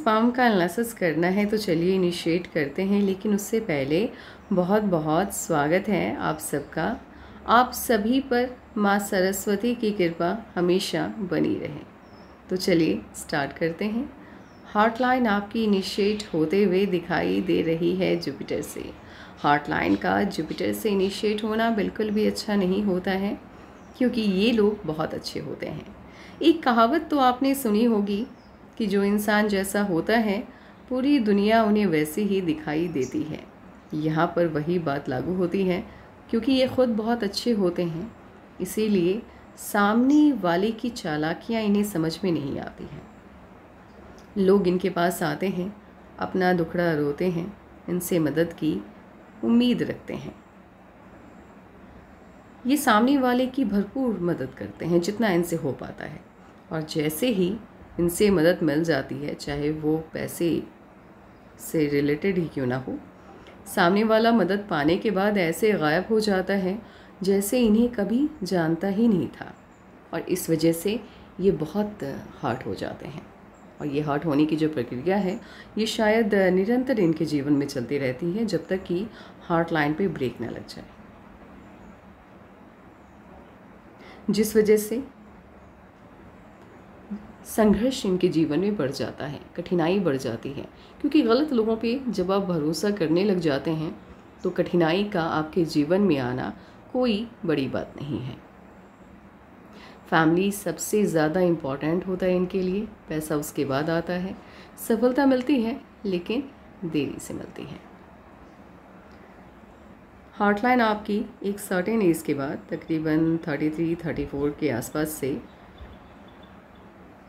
Sperm का analysis करना है तो चलिए इनिशिएट करते हैं, लेकिन उससे पहले बहुत बहुत स्वागत है आप सबका। आप सभी पर माँ सरस्वती की कृपा हमेशा बनी रहे। तो चलिए स्टार्ट करते हैं। हार्टलाइन आपकी इनिशिएट होते हुए दिखाई दे रही है जुपिटर से। हार्टलाइन का जुपिटर से इनिशिएट होना बिल्कुल भी अच्छा नहीं होता है, क्योंकि ये लोग बहुत अच्छे होते हैं। एक कहावत तो आपने सुनी होगी कि जो इंसान जैसा होता है पूरी दुनिया उन्हें वैसे ही दिखाई देती है। यहाँ पर वही बात लागू होती है, क्योंकि ये खुद बहुत अच्छे होते हैं, इसीलिए सामने वाले की चालाकियाँ इन्हें समझ में नहीं आती हैं। लोग इनके पास आते हैं, अपना दुखड़ा रोते हैं, इनसे मदद की उम्मीद रखते हैं। ये सामने वाले की भरपूर मदद करते हैं जितना इनसे हो पाता है, और जैसे ही इनसे मदद मिल जाती है, चाहे वो पैसे से रिलेटेड ही क्यों ना हो, सामने वाला मदद पाने के बाद ऐसे गायब हो जाता है जैसे इन्हें कभी जानता ही नहीं था। और इस वजह से ये बहुत हर्ट हो जाते हैं, और ये हर्ट होने की जो प्रक्रिया है ये शायद निरंतर इनके जीवन में चलती रहती है, जब तक कि हार्ट लाइन पे ब्रेक ना लग जाए, जिस वजह से संघर्ष इनके जीवन में बढ़ जाता है, कठिनाई बढ़ जाती है। क्योंकि गलत लोगों पे जब आप भरोसा करने लग जाते हैं तो कठिनाई का आपके जीवन में आना कोई बड़ी बात नहीं है। फैमिली सबसे ज़्यादा इम्पॉर्टेंट होता है इनके लिए, पैसा उसके बाद आता है। सफलता मिलती है लेकिन देरी से मिलती है। हार्टलाइन आपकी एक सर्टेन एज के बाद तकरीबन 33-34 के आसपास से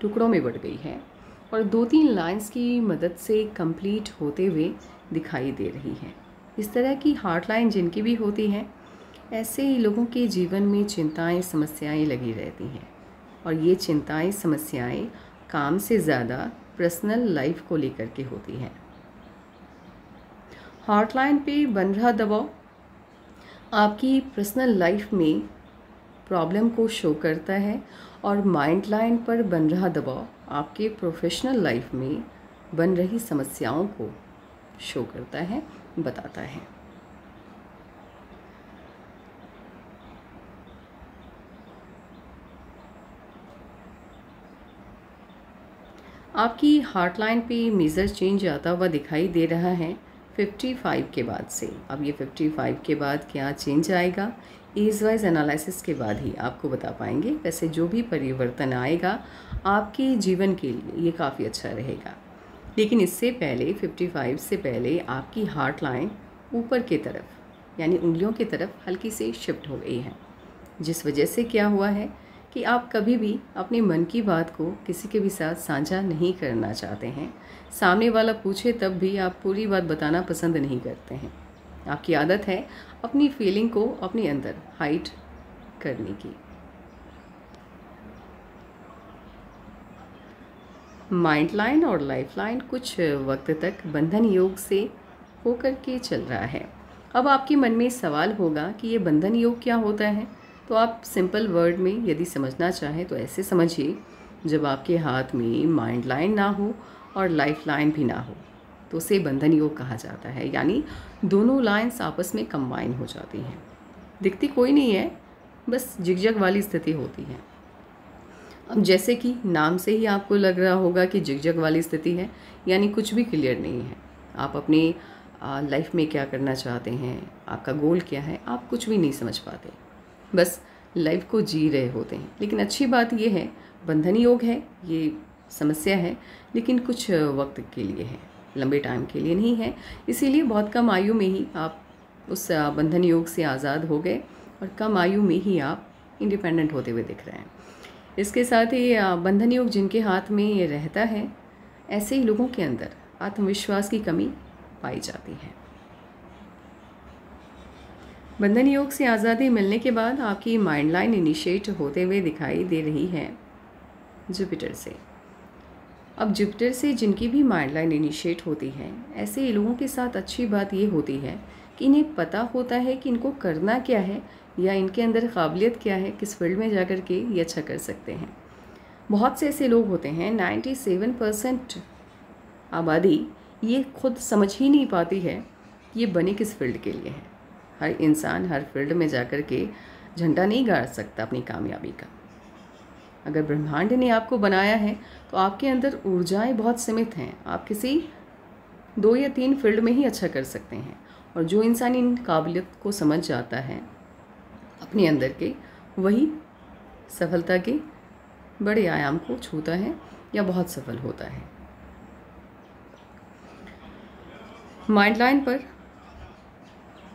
टुकड़ों में बढ़ गई है, और 2-3 लाइंस की मदद से कंप्लीट होते हुए दिखाई दे रही है। इस तरह की हार्ट लाइन जिनकी भी होती है, ऐसे ही लोगों के जीवन में चिंताएं समस्याएं लगी रहती हैं, और ये चिंताएं समस्याएं काम से ज़्यादा पर्सनल लाइफ को लेकर के होती हैं। हार्ट लाइन पे बन रहा दबाव आपकी पर्सनल लाइफ में प्रॉब्लम को शो करता है, और माइंड लाइन पर बन रहा दबाव आपके प्रोफेशनल लाइफ में बन रही समस्याओं को शो करता है, बताता है। आपकी हार्ट लाइन पे मेजर चेंज आता हुआ दिखाई दे रहा है 55 के बाद से। अब ये 55 के बाद क्या चेंज आएगा, एज वाइज एनालिसिस के बाद ही आपको बता पाएंगे। वैसे जो भी परिवर्तन आएगा आपके जीवन के लिए ये काफ़ी अच्छा रहेगा, लेकिन इससे पहले 55 से पहले आपकी हार्ट लाइन ऊपर की तरफ यानी उंगलियों की तरफ हल्की से शिफ्ट हो गई है, जिस वजह से क्या हुआ है कि आप कभी भी अपने मन की बात को किसी के भी साथ साझा नहीं करना चाहते हैं। सामने वाला पूछे तब भी आप पूरी बात बताना पसंद नहीं करते हैं। आपकी आदत है अपनी फीलिंग को अपने अंदर हाइड करने की। माइंड लाइन और लाइफ लाइन कुछ वक्त तक बंधन योग से होकर के चल रहा है। अब आपके मन में सवाल होगा कि ये बंधन योग क्या होता है, तो आप सिंपल वर्ड में यदि समझना चाहें तो ऐसे समझिए, जब आपके हाथ में माइंड लाइन ना हो और लाइफ लाइन भी ना हो तो उसे बंधन योग कहा जाता है। यानी दोनों लाइंस आपस में कंबाइन हो जाती हैं। दिखती कोई नहीं है, बस जिगजग वाली स्थिति होती है। अब जैसे कि नाम से ही आपको लग रहा होगा कि जिगजग वाली स्थिति है, यानी कुछ भी क्लियर नहीं है। आप अपनी लाइफ में क्या करना चाहते हैं, आपका गोल क्या है, आप कुछ भी नहीं समझ पाते, बस लाइफ को जी रहे होते हैं। लेकिन अच्छी बात ये है, बंधन योग है, ये समस्या है लेकिन कुछ वक्त के लिए है, लंबे टाइम के लिए नहीं है। इसीलिए बहुत कम आयु में ही आप उस बंधन योग से आज़ाद हो गए, और कम आयु में ही आप इंडिपेंडेंट होते हुए दिख रहे हैं। इसके साथ ही बंधन योग जिनके हाथ में ये रहता है, ऐसे ही लोगों के अंदर आत्मविश्वास की कमी पाई जाती है। बंधन योग से आज़ादी मिलने के बाद आपकी माइंड लाइन इनिशिएट होते हुए दिखाई दे रही है जुपिटर से। अब जुपिटर से जिनकी भी माइंड लाइन इनिशिएट होती है, ऐसे ही लोगों के साथ अच्छी बात ये होती है कि इन्हें पता होता है कि इनको करना क्या है, या इनके अंदर काबिलियत क्या है, किस फील्ड में जा कर के ये अच्छा कर सकते हैं। बहुत से ऐसे लोग होते हैं, 97% आबादी ये खुद समझ ही नहीं पाती है कि ये बने किस फील्ड के लिए है। हर इंसान हर फील्ड में जाकर के झंडा नहीं गाड़ सकता अपनी कामयाबी का। अगर ब्रह्मांड ने आपको बनाया है तो आपके अंदर ऊर्जाएं बहुत सीमित हैं। आप किसी 2 या 3 फील्ड में ही अच्छा कर सकते हैं। और जो इंसान इन काबिलियत को समझ जाता है अपने अंदर के, वही सफलता के बड़े आयाम को छूता है या बहुत सफल होता है। माइंड लाइन पर,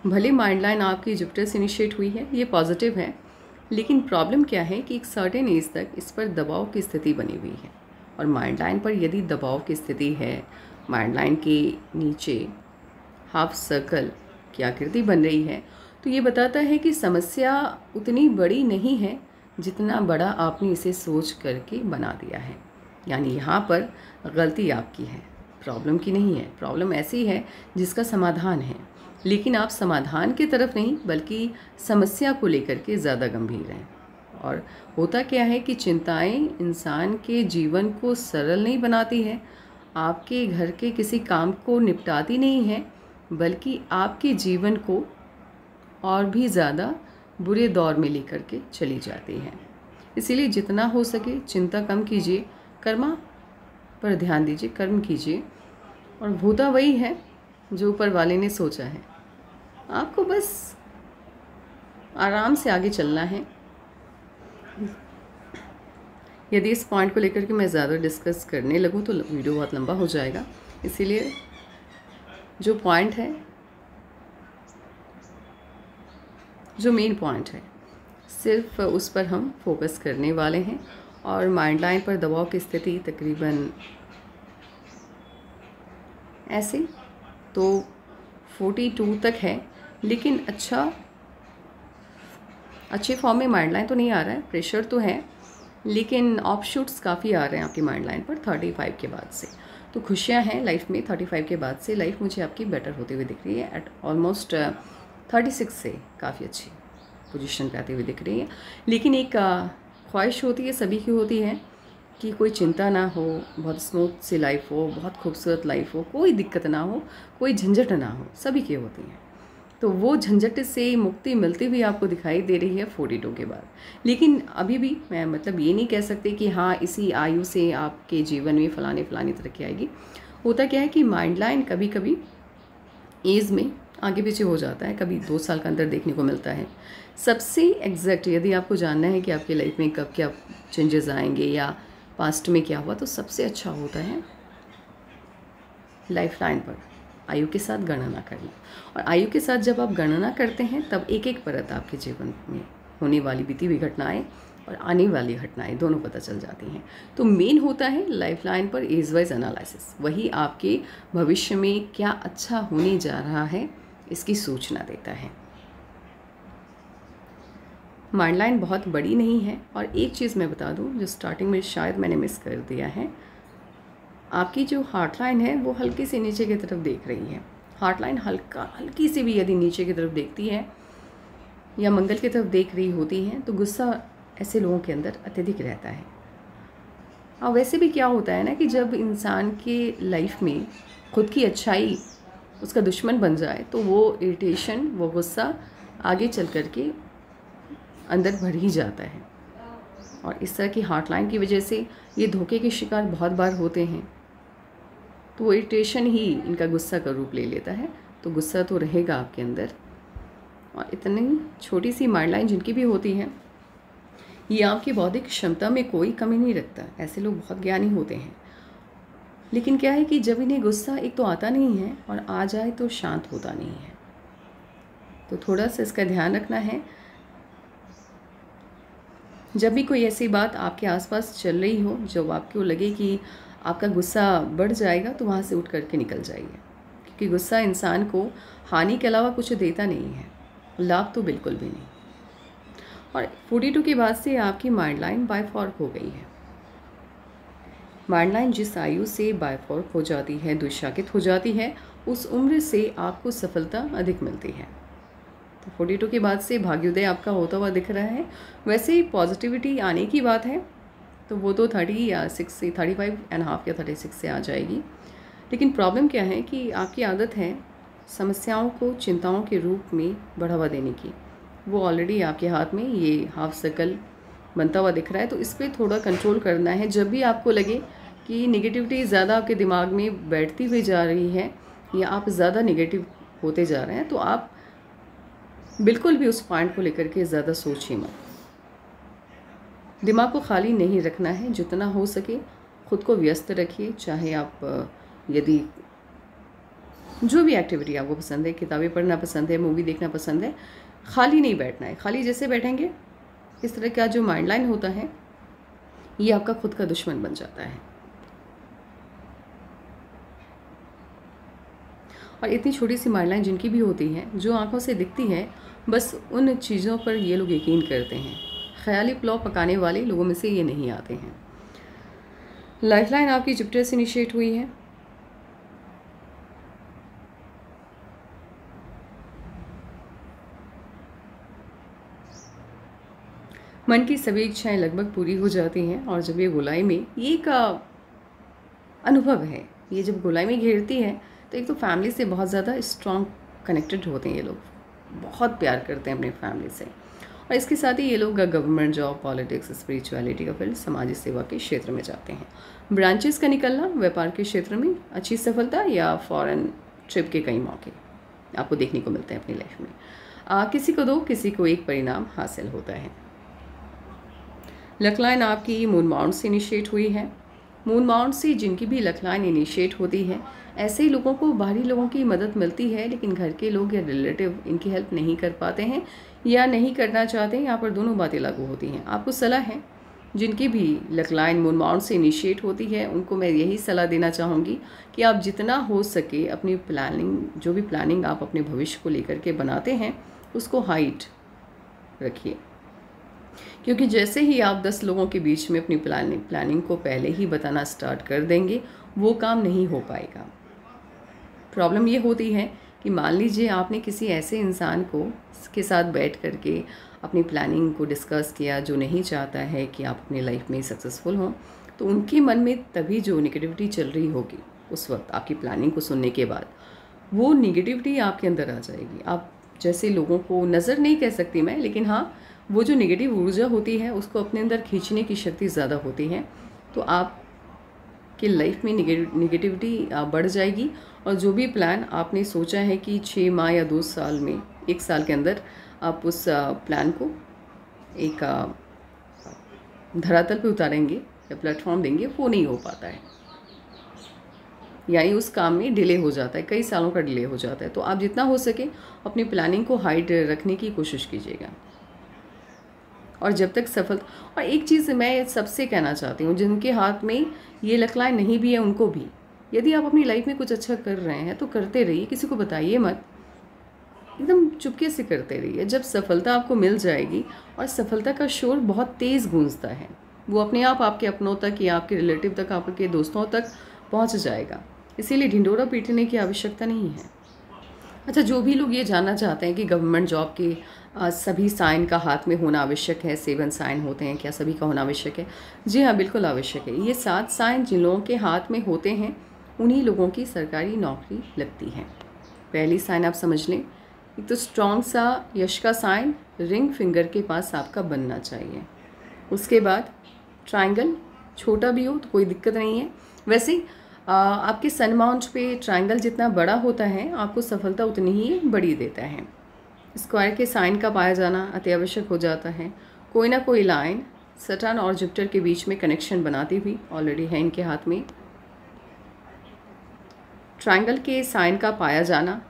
भले माइंड लाइन आपकी जुपिटर से इनिशिएट हुई है, ये पॉजिटिव है, लेकिन प्रॉब्लम क्या है कि एक सर्टेन एज तक इस पर दबाव की स्थिति बनी हुई है। और माइंड लाइन पर यदि दबाव की स्थिति है, माइंड लाइन के नीचे हाफ सर्कल की आकृति बन रही है, तो ये बताता है कि समस्या उतनी बड़ी नहीं है जितना बड़ा आपने इसे सोच करके बना दिया है। यानी यहाँ पर गलती आपकी है, प्रॉब्लम की नहीं है। प्रॉब्लम ऐसी है जिसका समाधान है, लेकिन आप समाधान की तरफ नहीं बल्कि समस्या को लेकर के ज़्यादा गंभीर हैं। और होता क्या है कि चिंताएं इंसान के जीवन को सरल नहीं बनाती है, आपके घर के किसी काम को निपटाती नहीं है, बल्कि आपके जीवन को और भी ज़्यादा बुरे दौर में लेकर के चली जाती है। इसीलिए जितना हो सके चिंता कम कीजिए, कर्मा पर ध्यान दीजिए, कर्म कीजिए, और होता वही है जो ऊपर वाले ने सोचा है। आपको बस आराम से आगे चलना है। यदि इस पॉइंट को लेकर के मैं ज़्यादा डिस्कस करने लगूँ तो वीडियो बहुत लंबा हो जाएगा, इसीलिए जो पॉइंट है, जो मेन पॉइंट है, सिर्फ उस पर हम फोकस करने वाले हैं। और माइंड लाइन पर दबाव की स्थिति तकरीबन ऐसे तो 42 तक है, लेकिन अच्छे फॉर्म में माइंड लाइन तो नहीं आ रहा है। प्रेशर तो है, लेकिन ऑफशूट्स काफ़ी आ रहे हैं आपकी माइंड लाइन पर 35 के बाद से। तो खुशियां हैं लाइफ में। 35 के बाद से लाइफ मुझे आपकी बेटर होती हुई दिख रही है। एट ऑलमोस्ट 36 से काफ़ी अच्छी पोजीशन पे आती हुई दिख रही है। लेकिन एक ख्वाहिश होती है, सभी की होती है, कि कोई चिंता ना हो, बहुत स्मूथ सी लाइफ हो, बहुत खूबसूरत लाइफ हो, कोई दिक्कत ना हो, कोई झंझट ना हो, सभी की होती है। तो वो झंझट से मुक्ति मिलती हुई आपको दिखाई दे रही है 42 के बाद। लेकिन अभी भी मैं मतलब ये नहीं कह सकती कि हाँ इसी आयु से आपके जीवन में फलाने तरक्की आएगी। होता क्या है कि माइंड लाइन कभी कभी एज में आगे पीछे हो जाता है, कभी 2 साल का अंदर देखने को मिलता है। सबसे एग्जैक्ट यदि आपको जानना है कि आपकी लाइफ में कब क्या चेंजेस आएंगे या पास्ट में क्या हुआ, तो सबसे अच्छा होता है लाइफ लाइन पर आयु के साथ गणना करना। और आयु के साथ जब आप गणना करते हैं तब एक एक परत आपके जीवन में होने वाली बीती हुई घटनाएं और आने वाली घटनाएं दोनों पता चल जाती हैं। तो मेन होता है लाइफ लाइन पर एज वाइज एनालिसिस। वही आपके भविष्य में क्या अच्छा होने जा रहा है इसकी सूचना देता है। माइंड लाइन बहुत बड़ी नहीं है। और एक चीज़ मैं बता दूं जो स्टार्टिंग में शायद मैंने मिस कर दिया है, आपकी जो हार्ट लाइन है वो हल्की सी नीचे की तरफ देख रही है। हार्ट लाइन हल्की सी भी यदि नीचे की तरफ देखती है या मंगल की तरफ देख रही होती है तो गुस्सा ऐसे लोगों के अंदर अत्यधिक रहता है। और वैसे भी क्या होता है ना कि जब इंसान के लाइफ में खुद की अच्छाई उसका दुश्मन बन जाए तो वो इरिटेशन, वो गुस्सा आगे चल कर के अंदर बढ़ ही जाता है। और इस तरह की हार्ट लाइन की वजह से ये धोखे के शिकार बहुत बार होते हैं। तो वो इरिटेशन ही इनका गुस्सा का रूप ले लेता है। तो गुस्सा तो रहेगा आपके अंदर। और इतनी छोटी सी माइंड लाइन जिनकी भी होती है, ये आपकी बौद्धिक क्षमता में कोई कमी नहीं रखता। ऐसे लोग बहुत ज्ञानी होते हैं, लेकिन क्या है कि जब इन्हें गुस्सा एक तो आता नहीं है और आ जाए तो शांत होता नहीं है। तो थोड़ा सा इसका ध्यान रखना है। जब भी कोई ऐसी बात आपके आसपास चल रही हो जो आपको लगे कि आपका गुस्सा बढ़ जाएगा, तो वहाँ से उठ करके निकल जाइए, क्योंकि गुस्सा इंसान को हानि के अलावा कुछ देता नहीं है, लाभ तो बिल्कुल भी नहीं। और 42 के बाद से आपकी माइंड लाइन बायफॉर्क हो गई है। माइंड लाइन जिस आयु से बायफॉर्क हो जाती है, दुशाकित हो जाती है, उस उम्र से आपको सफलता अधिक मिलती है। तो 42 के बाद से भाग्योदय आपका होता हुआ दिख रहा है। वैसे ही पॉजिटिविटी आने की बात है तो वो तो 30 या 6 से 35.5 या 36 से आ जाएगी। लेकिन प्रॉब्लम क्या है कि आपकी आदत है समस्याओं को चिंताओं के रूप में बढ़ावा देने की। वो ऑलरेडी आपके हाथ में ये हाफ सर्कल बनता हुआ दिख रहा है, तो इस पर थोड़ा कंट्रोल करना है। जब भी आपको लगे कि निगेटिविटी ज़्यादा आपके दिमाग में बैठती हुई जा रही है या आप ज़्यादा निगेटिव होते जा रहे हैं, तो आप बिल्कुल भी उस पॉइंट को लेकर के ज़्यादा सोचिए मत। दिमाग को खाली नहीं रखना है, जितना हो सके खुद को व्यस्त रखिए। चाहे आप यदि जो भी एक्टिविटी आपको पसंद है, किताबें पढ़ना पसंद है, मूवी देखना पसंद है, खाली नहीं बैठना है। खाली जैसे बैठेंगे इस तरह का जो माइंड लाइन होता है ये आपका खुद का दुश्मन बन जाता है। और इतनी छोटी सी माइंड लाइन जिनकी भी होती है, जो आंखों से दिखती है, बस उन चीज़ों पर ये लोग यकीन करते हैं। ख्याली पुलाव पकाने वाले लोगों में से ये नहीं आते हैं। लाइफलाइन आपकी जुपिटर से इनिशिएट हुई है। मन की सभी इच्छाएं लगभग पूरी हो जाती हैं और जब ये गोलाई में, ये एक अनुभव है, ये जब गोलाई में घेरती है तो एक तो फैमिली से बहुत ज़्यादा स्ट्रॉन्ग कनेक्टेड होते हैं। ये लोग बहुत प्यार करते हैं अपनी फैमिली से, और इसके साथ ही ये लोग गवर्नमेंट जॉब, पॉलिटिक्स, स्पिरिचुअलिटी का फील्ड, समाजी सेवा के क्षेत्र में जाते हैं। ब्रांचेस का निकलना, व्यापार के क्षेत्र में अच्छी सफलता या फॉरेन ट्रिप के कई मौके आपको देखने को मिलते हैं अपनी लाइफ में। किसी को दो, किसी को एक परिणाम हासिल होता है। लक लाइन आपकी मून माउंट से इनिशिएट हुई है। मून माउंट से जिनकी भी लक लाइन इनिशिएट होती है, ऐसे ही लोगों को बाहरी लोगों की मदद मिलती है, लेकिन घर के लोग या रिलेटिव इनकी हेल्प नहीं कर पाते हैं या नहीं करना चाहते हैं। यहाँ पर दोनों बातें लागू होती हैं। आपको सलाह है, जिनकी भी लक लाइन मून माउंट से इनिशिएट होती है, उनको मैं यही सलाह देना चाहूँगी कि आप जितना हो सके अपनी प्लानिंग, जो भी प्लानिंग आप अपने भविष्य को लेकर के बनाते हैं, उसको हाइट रखिए। क्योंकि जैसे ही आप 10 लोगों के बीच में अपनी प्लानिंग को पहले ही बताना स्टार्ट कर देंगे, वो काम नहीं हो पाएगा। प्रॉब्लम ये होती है कि मान लीजिए आपने किसी ऐसे इंसान को के साथ बैठ करके अपनी प्लानिंग को डिस्कस किया जो नहीं चाहता है कि आप अपनी लाइफ में सक्सेसफुल हों, तो उनके मन में तभी जो निगेटिविटी चल रही होगी उस वक्त आपकी प्लानिंग को सुनने के बाद, वो निगेटिविटी आपके अंदर आ जाएगी। आप जैसे लोगों को नज़र नहीं कह सकती मैं, लेकिन हाँ, वो जो निगेटिव ऊर्जा होती है उसको अपने अंदर खींचने की शक्ति ज़्यादा होती है। तो आपकी लाइफ में निगेटिविटी बढ़ जाएगी, और जो भी प्लान आपने सोचा है कि 6 माह या 2 साल में, 1 साल के अंदर आप उस प्लान को एक धरातल पे उतारेंगे या प्लेटफॉर्म देंगे, वो नहीं हो पाता है, यानी उस काम में डिले हो जाता है, कई सालों का डिले हो जाता है। तो आप जितना हो सके अपनी प्लानिंग को हाइड रखने की कोशिश कीजिएगा। और जब तक सफल, और एक चीज़ मैं सबसे कहना चाहती हूँ, जिनके हाथ में ये लक लाइन नहीं भी है उनको भी, यदि आप अपनी लाइफ में कुछ अच्छा कर रहे हैं तो करते रहिए, किसी को बताइए मत, एकदम चुपके से करते रहिए। जब सफलता आपको मिल जाएगी, और सफलता का शोर बहुत तेज़ गूंजता है, वो अपने आप आपके अपनों तक या आपके रिलेटिव तक, आपके दोस्तों तक पहुंच जाएगा। इसीलिए ढिंडोरा पीटने की आवश्यकता नहीं है। अच्छा, जो भी लोग ये जानना चाहते हैं कि गवर्नमेंट जॉब के सभी साइन का हाथ में होना आवश्यक है, 7 साइन होते हैं, क्या सभी का होना आवश्यक है? जी हाँ, बिल्कुल आवश्यक है। ये 7 साइन जिन लोगों के हाथ में होते हैं, उन्हीं लोगों की सरकारी नौकरी लगती है। पहली साइन आप समझ लें, एक तो स्ट्रॉन्ग सा यश का साइन रिंग फिंगर के पास आपका बनना चाहिए। उसके बाद ट्रायंगल, छोटा भी हो तो कोई दिक्कत नहीं है। वैसे आपके सन माउंट पे ट्रायंगल जितना बड़ा होता है, आपको सफलता उतनी ही बड़ी देता है। स्क्वायर के साइन का पाया जाना अति आवश्यक हो जाता है। कोई ना कोई लाइन सटर्न और जुपिटर के बीच में कनेक्शन बनाती हुई ऑलरेडी है इनके हाथ में। ट्रायंगल के साइन का पाया जाना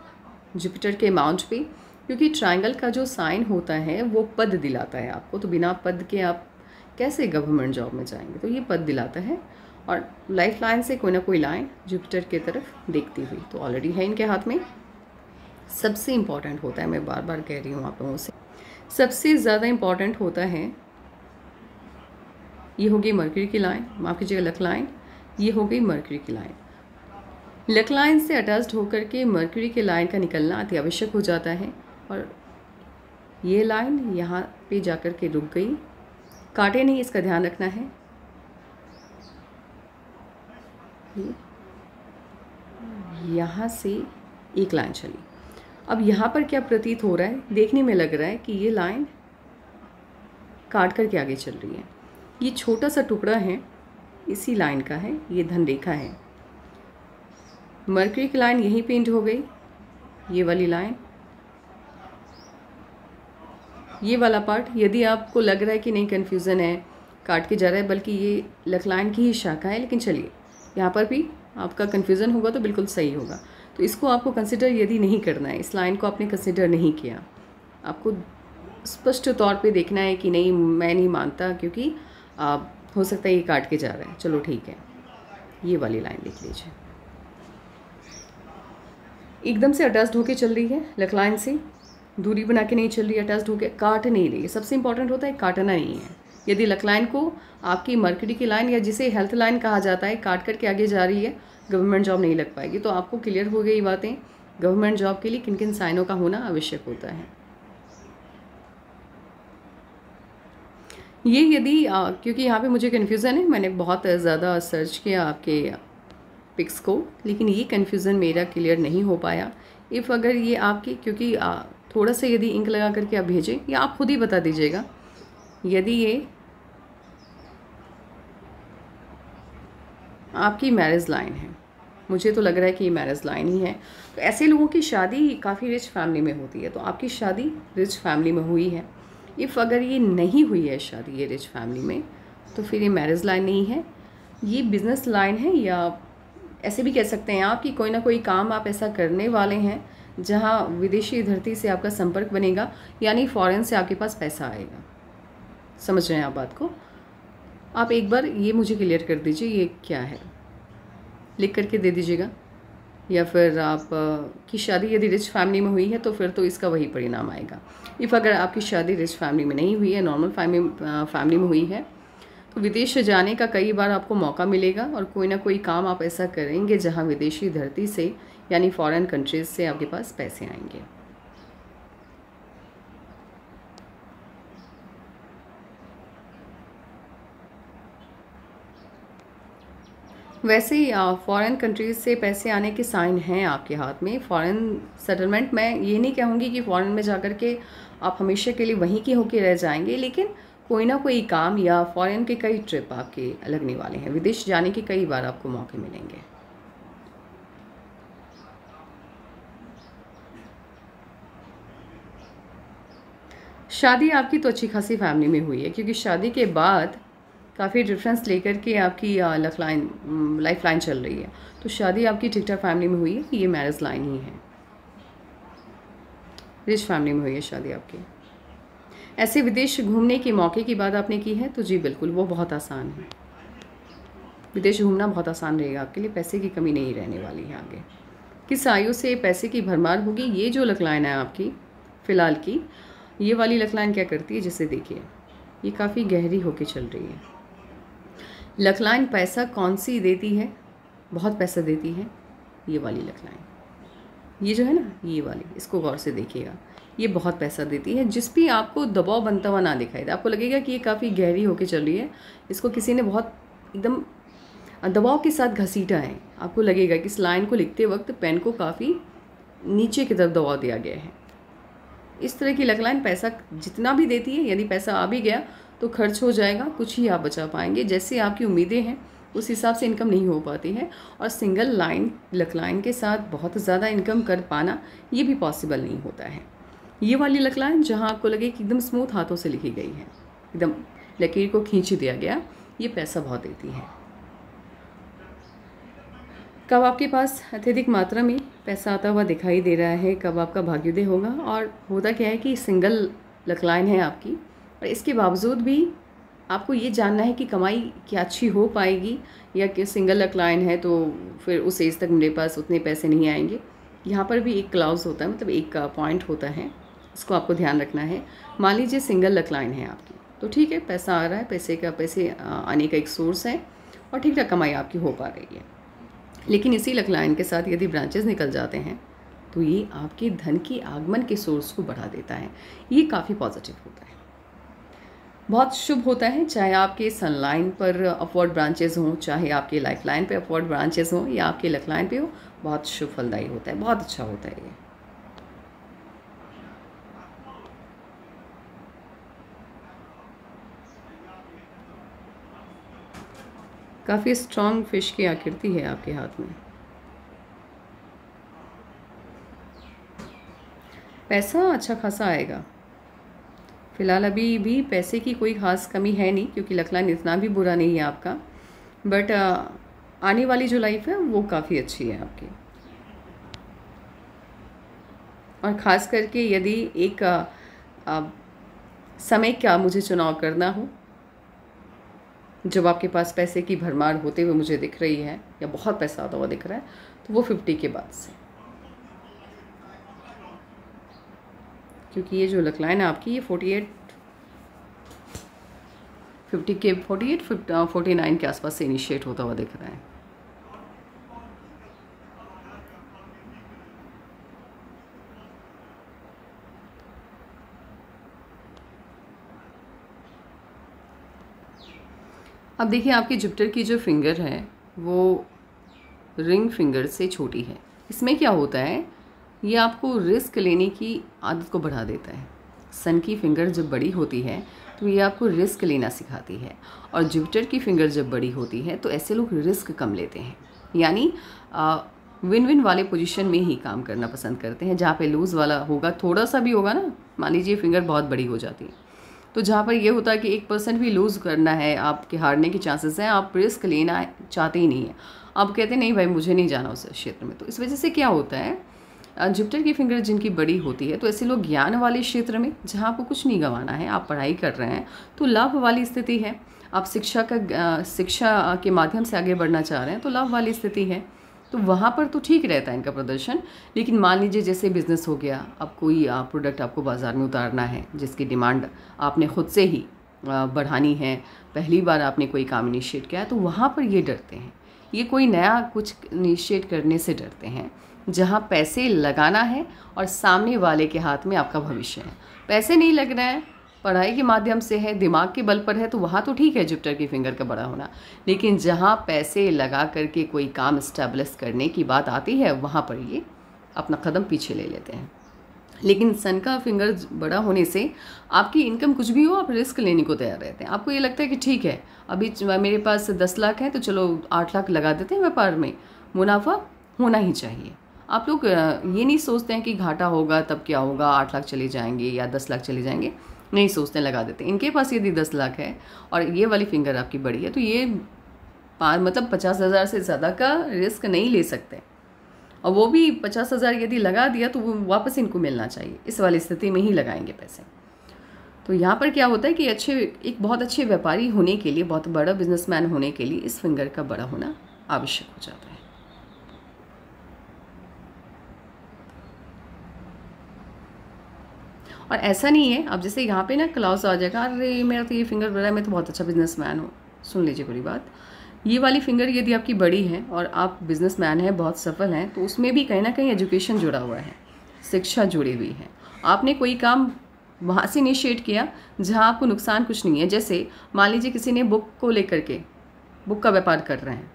जुपिटर के माउंट पे, क्योंकि ट्रायंगल का जो साइन होता है वो पद दिलाता है आपको, तो बिना पद के आप कैसे गवर्नमेंट जॉब में जाएंगे? तो ये पद दिलाता है। और लाइफ लाइन से कोई ना कोई लाइन जुपिटर की तरफ देखती हुई तो ऑलरेडी है इनके हाथ में। सबसे इम्पॉर्टेंट होता है, मैं बार बार कह रही हूँ आप लोगों से, सबसे ज़्यादा इम्पॉर्टेंट होता है, ये होगी मर्क्यूरी की लाइन, माफ़ कीजिएगा लक लाइन, ये हो गई मर्क्यूरी की लाइन। लक लाइन से अटैच्ड होकर के मर्क्यूरी के लाइन का निकलना अति आवश्यक हो जाता है। और ये लाइन यहाँ पे जाकर के रुक गई, काटे नहीं, इसका ध्यान रखना है। यहाँ से एक लाइन चली। अब यहाँ पर क्या प्रतीत हो रहा है, देखने में लग रहा है कि ये लाइन काट करके आगे चल रही है। ये छोटा सा टुकड़ा है इसी लाइन का है, ये धन रेखा है। मरकरी की लाइन यहीं पेंट हो गई, ये वाली लाइन, ये वाला पार्ट। यदि आपको लग रहा है कि नहीं कन्फ्यूज़न है, काट के जा रहा है, बल्कि ये लक लाइन की ही शाखा है, लेकिन चलिए यहाँ पर भी आपका कन्फ्यूज़न होगा तो बिल्कुल सही होगा। तो इसको आपको कंसिडर यदि नहीं करना है, इस लाइन को आपने कंसिडर नहीं किया, आपको स्पष्ट तौर पे देखना है कि नहीं मैं नहीं मानता क्योंकि हो सकता है ये काट के जा रहा है, चलो ठीक है। ये वाली लाइन देख लीजिए, एकदम से अटैच्ड होके चल रही है, लक लाइन से दूरी बना के नहीं चल रही है, अटैच्ड होके काट नहीं रही है। सबसे इंपॉर्टेंट होता है काटना नहीं है। यदि लक लाइन को आपकी मरकरी की लाइन या जिसे हेल्थ लाइन कहा जाता है काट करके आगे जा रही है, गवर्नमेंट जॉब नहीं लग पाएगी। तो आपको क्लियर हो गई बातें, गवर्नमेंट जॉब के लिए किन किन साइनों का होना आवश्यक होता है। ये यदि क्योंकि यहाँ पे मुझे कन्फ्यूज़न है, मैंने बहुत ज़्यादा सर्च किया आपके पिक्स को, लेकिन ये कन्फ्यूज़न मेरा क्लियर नहीं हो पाया। इफ़ अगर ये आपकी, क्योंकि थोड़ा सा यदि इंक लगा करके आप भेजें या आप खुद ही बता दीजिएगा, यदि ये आपकी मैरिज लाइन है, मुझे तो लग रहा है कि ये मैरिज लाइन ही है, तो ऐसे लोगों की शादी काफ़ी रिच फैमिली में होती है। तो आपकी शादी रिच फैमिली में हुई है। इफ़ अगर ये नहीं हुई है शादी ये रिच फैमिली में, तो फिर ये मैरिज लाइन नहीं है, ये बिज़नेस लाइन है, या ऐसे भी कह सकते हैं आप कि कोई ना कोई काम आप ऐसा करने वाले हैं जहाँ विदेशी धरती से आपका संपर्क बनेगा, यानी फॉरेन से आपके पास पैसा आएगा। समझ रहे हैं आप बात को? आप एक बार ये मुझे क्लियर कर दीजिए, ये क्या है, लिख करके दे दीजिएगा। या फिर आप की शादी यदि रिच फैमिली में हुई है तो फिर तो इसका वही परिणाम आएगा। इफ़ अगर आपकी शादी रिच फैमिली में नहीं हुई है, नॉर्मल फैमिली में हुई है, तो विदेश जाने का कई बार आपको मौका मिलेगा और कोई ना कोई काम आप ऐसा करेंगे जहां विदेशी धरती से यानी फॉरेन कंट्रीज़ से आपके पास पैसे आएंगे। वैसे ही फॉरेन कंट्रीज़ से पैसे आने के साइन हैं आपके हाथ में। फॉरेन सेटलमेंट, मैं ये नहीं कहूँगी कि फॉरेन में जाकर के आप हमेशा के लिए वहीं के होके रह जाएंगे, लेकिन कोई ना कोई काम या फॉरेन के कई ट्रिप आपके लगने वाले हैं। विदेश जाने के कई बार आपको मौके मिलेंगे। शादी आपकी तो अच्छी खासी फैमिली में हुई है, क्योंकि शादी के बाद काफ़ी डिफरेंस लेकर के आपकी लाइफ लाइन चल रही है। तो शादी आपकी ठीक ठाक फैमिली में हुई है, ये मैरिज लाइन ही है, रिच फैमिली में हुई है शादी आपकी। ऐसे विदेश घूमने के मौके की बात आपने की है, तो जी बिल्कुल वो बहुत आसान है। विदेश घूमना बहुत आसान रहेगा आपके लिए, पैसे की कमी नहीं रहने वाली है आगे। किस आयु से पैसे की भरमार होगी, ये जो लक लाइन है आपकी फ़िलहाल की, ये वाली लक लाइन क्या करती है, जिसे देखिए ये काफ़ी गहरी होके चल रही है। लक लाइन पैसा कौन सी देती है, बहुत पैसा देती है, ये वाली लक लाइन, ये जो है ना ये वाली, इसको गौर से देखिएगा, ये बहुत पैसा देती है। जिस भी आपको दबाव बनता हुआ ना दिखाई दे, आपको लगेगा कि ये काफ़ी गहरी होके चल रही है, इसको किसी ने बहुत एकदम दबाव के साथ घसीटा है। आपको लगेगा कि इस लाइन को लिखते वक्त पेन को काफ़ी नीचे की तरफ दबाव दिया गया है। इस तरह की लक लाइन पैसा जितना भी देती है, यदि पैसा आ भी गया तो खर्च हो जाएगा, कुछ ही आप बचा पाएंगे। जैसे आपकी उम्मीदें हैं उस हिसाब से इनकम नहीं हो पाती है, और सिंगल लाइन लक लाइन के साथ बहुत ज़्यादा इनकम कर पाना ये भी पॉसिबल नहीं होता है। ये वाली लक लाइन जहाँ आपको लगे कि एकदम स्मूथ हाथों से लिखी गई है, एकदम लकीर को खींच दिया गया, ये पैसा बहुत देती है। कब आपके पास अत्यधिक मात्रा में पैसा आता हुआ दिखाई दे रहा है, कब आपका भाग्योदय होगा। और होता क्या है कि सिंगल लक लाइन है आपकी, और इसके बावजूद भी आपको ये जानना है कि कमाई क्या अच्छी हो पाएगी, या कि सिंगल लक लाइन है तो फिर उस एज तक मेरे पास उतने पैसे नहीं आएंगे। यहाँ पर भी एक क्लाउज होता है, मतलब एक पॉइंट होता है, इसको आपको ध्यान रखना है। मान लीजिए सिंगल लक लाइन है आपकी, तो ठीक है पैसा आ रहा है, पैसे आने का एक सोर्स है और ठीक ठाक कमाई आपकी हो पा रही है। लेकिन इसी लक लाइन के साथ यदि ब्रांचेस निकल जाते हैं तो ये आपके धन की आगमन के सोर्स को बढ़ा देता है, ये काफ़ी पॉजिटिव होता है। बहुत शुभ होता है, चाहे आपके सनलाइन पर अपवर्ड ब्रांचेस हों, चाहे आपके लाइफ लाइन पे अपवर्ड ब्रांचेस हों या आपके लक लाइन पे हो, बहुत शुभ फलदायी होता है, बहुत अच्छा होता है ये। काफ़ी स्ट्रॉन्ग फिश की आकृति है आपके हाथ में। पैसा अच्छा खासा आएगा। फ़िलहाल अभी भी पैसे की कोई ख़ास कमी है नहीं, क्योंकि लक लाइन इतना भी बुरा नहीं है आपका, बट आने वाली जो लाइफ है वो काफ़ी अच्छी है आपकी। और ख़ास करके यदि एक समय का मुझे चुनाव करना हो, जब आपके पास पैसे की भरमार होते हुए मुझे दिख रही है या बहुत पैसा आता हुआ दिख रहा है, तो वो 50 के बाद से, क्योंकि ये जो लक लाइन है आपकी ये 49 के आसपास से इनिशिएट होता हुआ दिख रहा है। अब देखिए आपकी जुपिटर की जो फिंगर है वो रिंग फिंगर से छोटी है। इसमें क्या होता है, ये आपको रिस्क लेने की आदत को बढ़ा देता है। सन की फिंगर जब बड़ी होती है तो ये आपको रिस्क लेना सिखाती है, और जुपिटर की फिंगर जब बड़ी होती है तो ऐसे लोग रिस्क कम लेते हैं, यानी विन विन वाले पोजीशन में ही काम करना पसंद करते हैं। जहाँ पे लूज़ वाला होगा, थोड़ा सा भी होगा ना, मान लीजिए फिंगर बहुत बड़ी हो जाती है, तो जहाँ पर ये होता है कि 1% भी लूज़ करना है, आपके हारने के चांसेस हैं, आप रिस्क लेना चाहते ही नहीं है, आप कहते हैं नहीं भाई मुझे नहीं जाना उस क्षेत्र में। तो इस वजह से क्या होता है, जुपिटर की फिंगर जिनकी बड़ी होती है, तो ऐसे लोग ज्ञान वाले क्षेत्र में, जहाँ आपको कुछ नहीं गंवाना है, आप पढ़ाई कर रहे हैं तो लाभ वाली स्थिति है, आप शिक्षा के माध्यम से आगे बढ़ना चाह रहे हैं तो लाभ वाली स्थिति है, तो वहाँ पर तो ठीक रहता है इनका प्रदर्शन। लेकिन मान लीजिए जैसे बिज़नेस हो गया, अब कोई प्रोडक्ट आपको बाज़ार में उतारना है जिसकी डिमांड आपने खुद से ही बढ़ानी है, पहली बार आपने कोई काम इनिशिएट किया है, तो वहाँ पर ये डरते हैं, ये कोई नया कुछ इनिशिएट करने से डरते हैं जहाँ पैसे लगाना है और सामने वाले के हाथ में आपका भविष्य है। पैसे नहीं लग रहे हैं, पढ़ाई के माध्यम से है, दिमाग के बल पर है, तो वहाँ तो ठीक है जुपिटर की फिंगर का बड़ा होना। लेकिन जहाँ पैसे लगा करके कोई काम इस्टेब्लिश करने की बात आती है, वहाँ पर ये अपना कदम पीछे ले लेते हैं। लेकिन सन का फिंगर बड़ा होने से आपकी इनकम कुछ भी हो, आप रिस्क लेने को तैयार रहते हैं। आपको ये लगता है कि ठीक है अभी मेरे पास 10 लाख है तो चलो 8 लाख लगा देते हैं, व्यापार में मुनाफा होना ही चाहिए। आप लोग ये नहीं सोचते हैं कि घाटा होगा तब क्या होगा, 8 लाख चले जाएंगे या 10 लाख चले जाएंगे, नहीं सोचते, लगा देते हैं। इनके पास यदि 10 लाख है और ये वाली फिंगर आपकी बड़ी है तो ये मतलब 50,000 से ज़्यादा का रिस्क नहीं ले सकते, और वो भी 50,000 यदि लगा दिया तो वो वापस इनको मिलना चाहिए, इस वाली स्थिति में ही लगाएंगे पैसे। तो यहाँ पर क्या होता है कि एक बहुत अच्छे व्यापारी होने के लिए, बहुत बड़ा बिजनेसमैन होने के लिए इस फिंगर का बड़ा होना आवश्यक हो जाता है। और ऐसा नहीं है अब जैसे यहाँ पे ना क्लाउस आ जाएगा, अरे मेरा तो ये फिंगर बड़ा है, मैं तो बहुत अच्छा बिजनेसमैन हूँ। सुन लीजिए पूरी बात, ये वाली फिंगर यदि आपकी बड़ी है और आप बिजनेसमैन हैं, बहुत सफल हैं, तो उसमें भी कहीं ना कहीं एजुकेशन जुड़ा हुआ है, शिक्षा जुड़ी हुई है। आपने कोई काम वहाँ से इनिशिएट किया जहाँ आपको नुकसान कुछ नहीं है। जैसे मान लीजिए किसी ने बुक को लेकर के, बुक का व्यापार कर रहे हैं,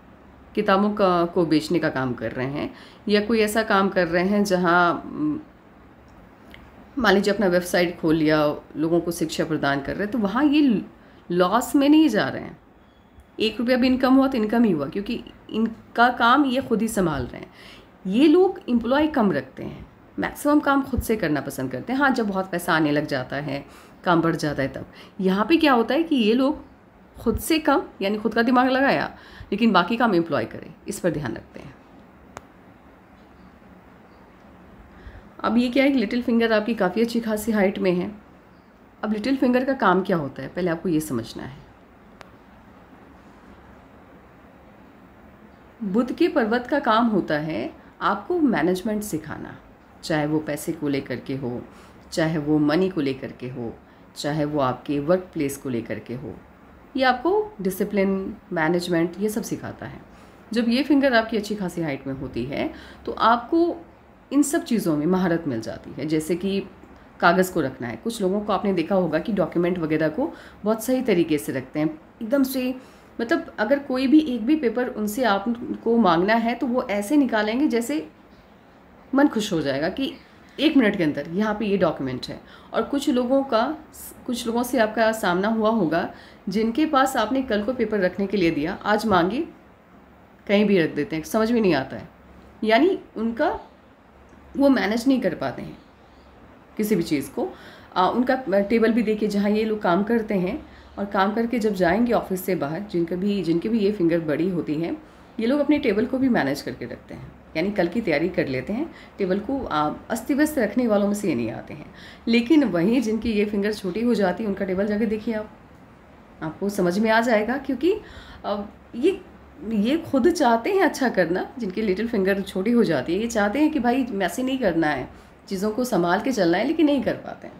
किताबों को बेचने का काम कर रहे हैं, या कोई ऐसा काम कर रहे हैं जहाँ मान लीजिए अपना वेबसाइट खोल लिया, लोगों को शिक्षा प्रदान कर रहे हैं, तो वहाँ ये लॉस में नहीं जा रहे हैं। 1 रुपया भी इनकम हुआ तो इनकम ही हुआ, क्योंकि इनका काम ये खुद ही संभाल रहे हैं। ये लोग एम्प्लॉय कम रखते हैं, मैक्सिमम काम खुद से करना पसंद करते हैं। हाँ, जब बहुत पैसा आने लग जाता है, काम बढ़ जाता है, तब यहाँ पे क्या होता है कि ये लोग खुद से कम, यानी खुद का दिमाग लगाया, लेकिन बाकी काम एम्प्लॉय करें, इस पर ध्यान रखते हैं। अब ये क्या है, लिटिल फिंगर आपकी काफ़ी अच्छी खासी हाइट में है। अब लिटिल फिंगर का काम क्या होता है, पहले आपको ये समझना है। बुध के पर्वत का काम होता है आपको मैनेजमेंट सिखाना, चाहे वो पैसे को लेकर के हो, चाहे वो मनी को लेकर के हो, चाहे वो आपके वर्क प्लेस को लेकर के हो। ये आपको डिसिप्लिन, मैनेजमेंट, ये सब सिखाता है। जब ये फिंगर आपकी अच्छी खासी हाइट में होती है तो आपको इन सब चीज़ों में महारत मिल जाती है। जैसे कि कागज़ को रखना है। कुछ लोगों को आपने देखा होगा कि डॉक्यूमेंट वगैरह को बहुत सही तरीके से रखते हैं एकदम से, मतलब अगर कोई भी एक भी पेपर उनसे आपको मांगना है तो वो ऐसे निकालेंगे जैसे मन खुश हो जाएगा कि 1 मिनट के अंदर यहाँ पे ये डॉक्यूमेंट है। और कुछ लोगों से आपका सामना हुआ होगा जिनके पास आपने कल को पेपर रखने के लिए दिया, आज मांगे कहीं भी रख देते हैं, समझ में नहीं आता है। यानी उनका वो मैनेज नहीं कर पाते हैं किसी भी चीज़ को। उनका टेबल भी देखिए जहाँ ये लोग काम करते हैं, और काम करके जब जाएंगे ऑफिस से बाहर, जिनके भी ये फिंगर बड़ी होती हैं, ये लोग अपने टेबल को भी मैनेज करके रखते हैं, यानी कल की तैयारी कर लेते हैं। टेबल को अस्त व्यस्त रखने वालों में से ये नहीं आते हैं। लेकिन वहीं जिनकी ये फिंगर छोटी हो जाती है, उनका टेबल जाके देखिए आपको समझ में आ जाएगा, क्योंकि ये खुद चाहते हैं अच्छा करना। जिनकी लिटिल फिंगर छोटी हो जाती है, ये चाहते हैं कि भाई मैसे नहीं करना है, चीज़ों को संभाल के चलना है, लेकिन नहीं कर पाते हैं,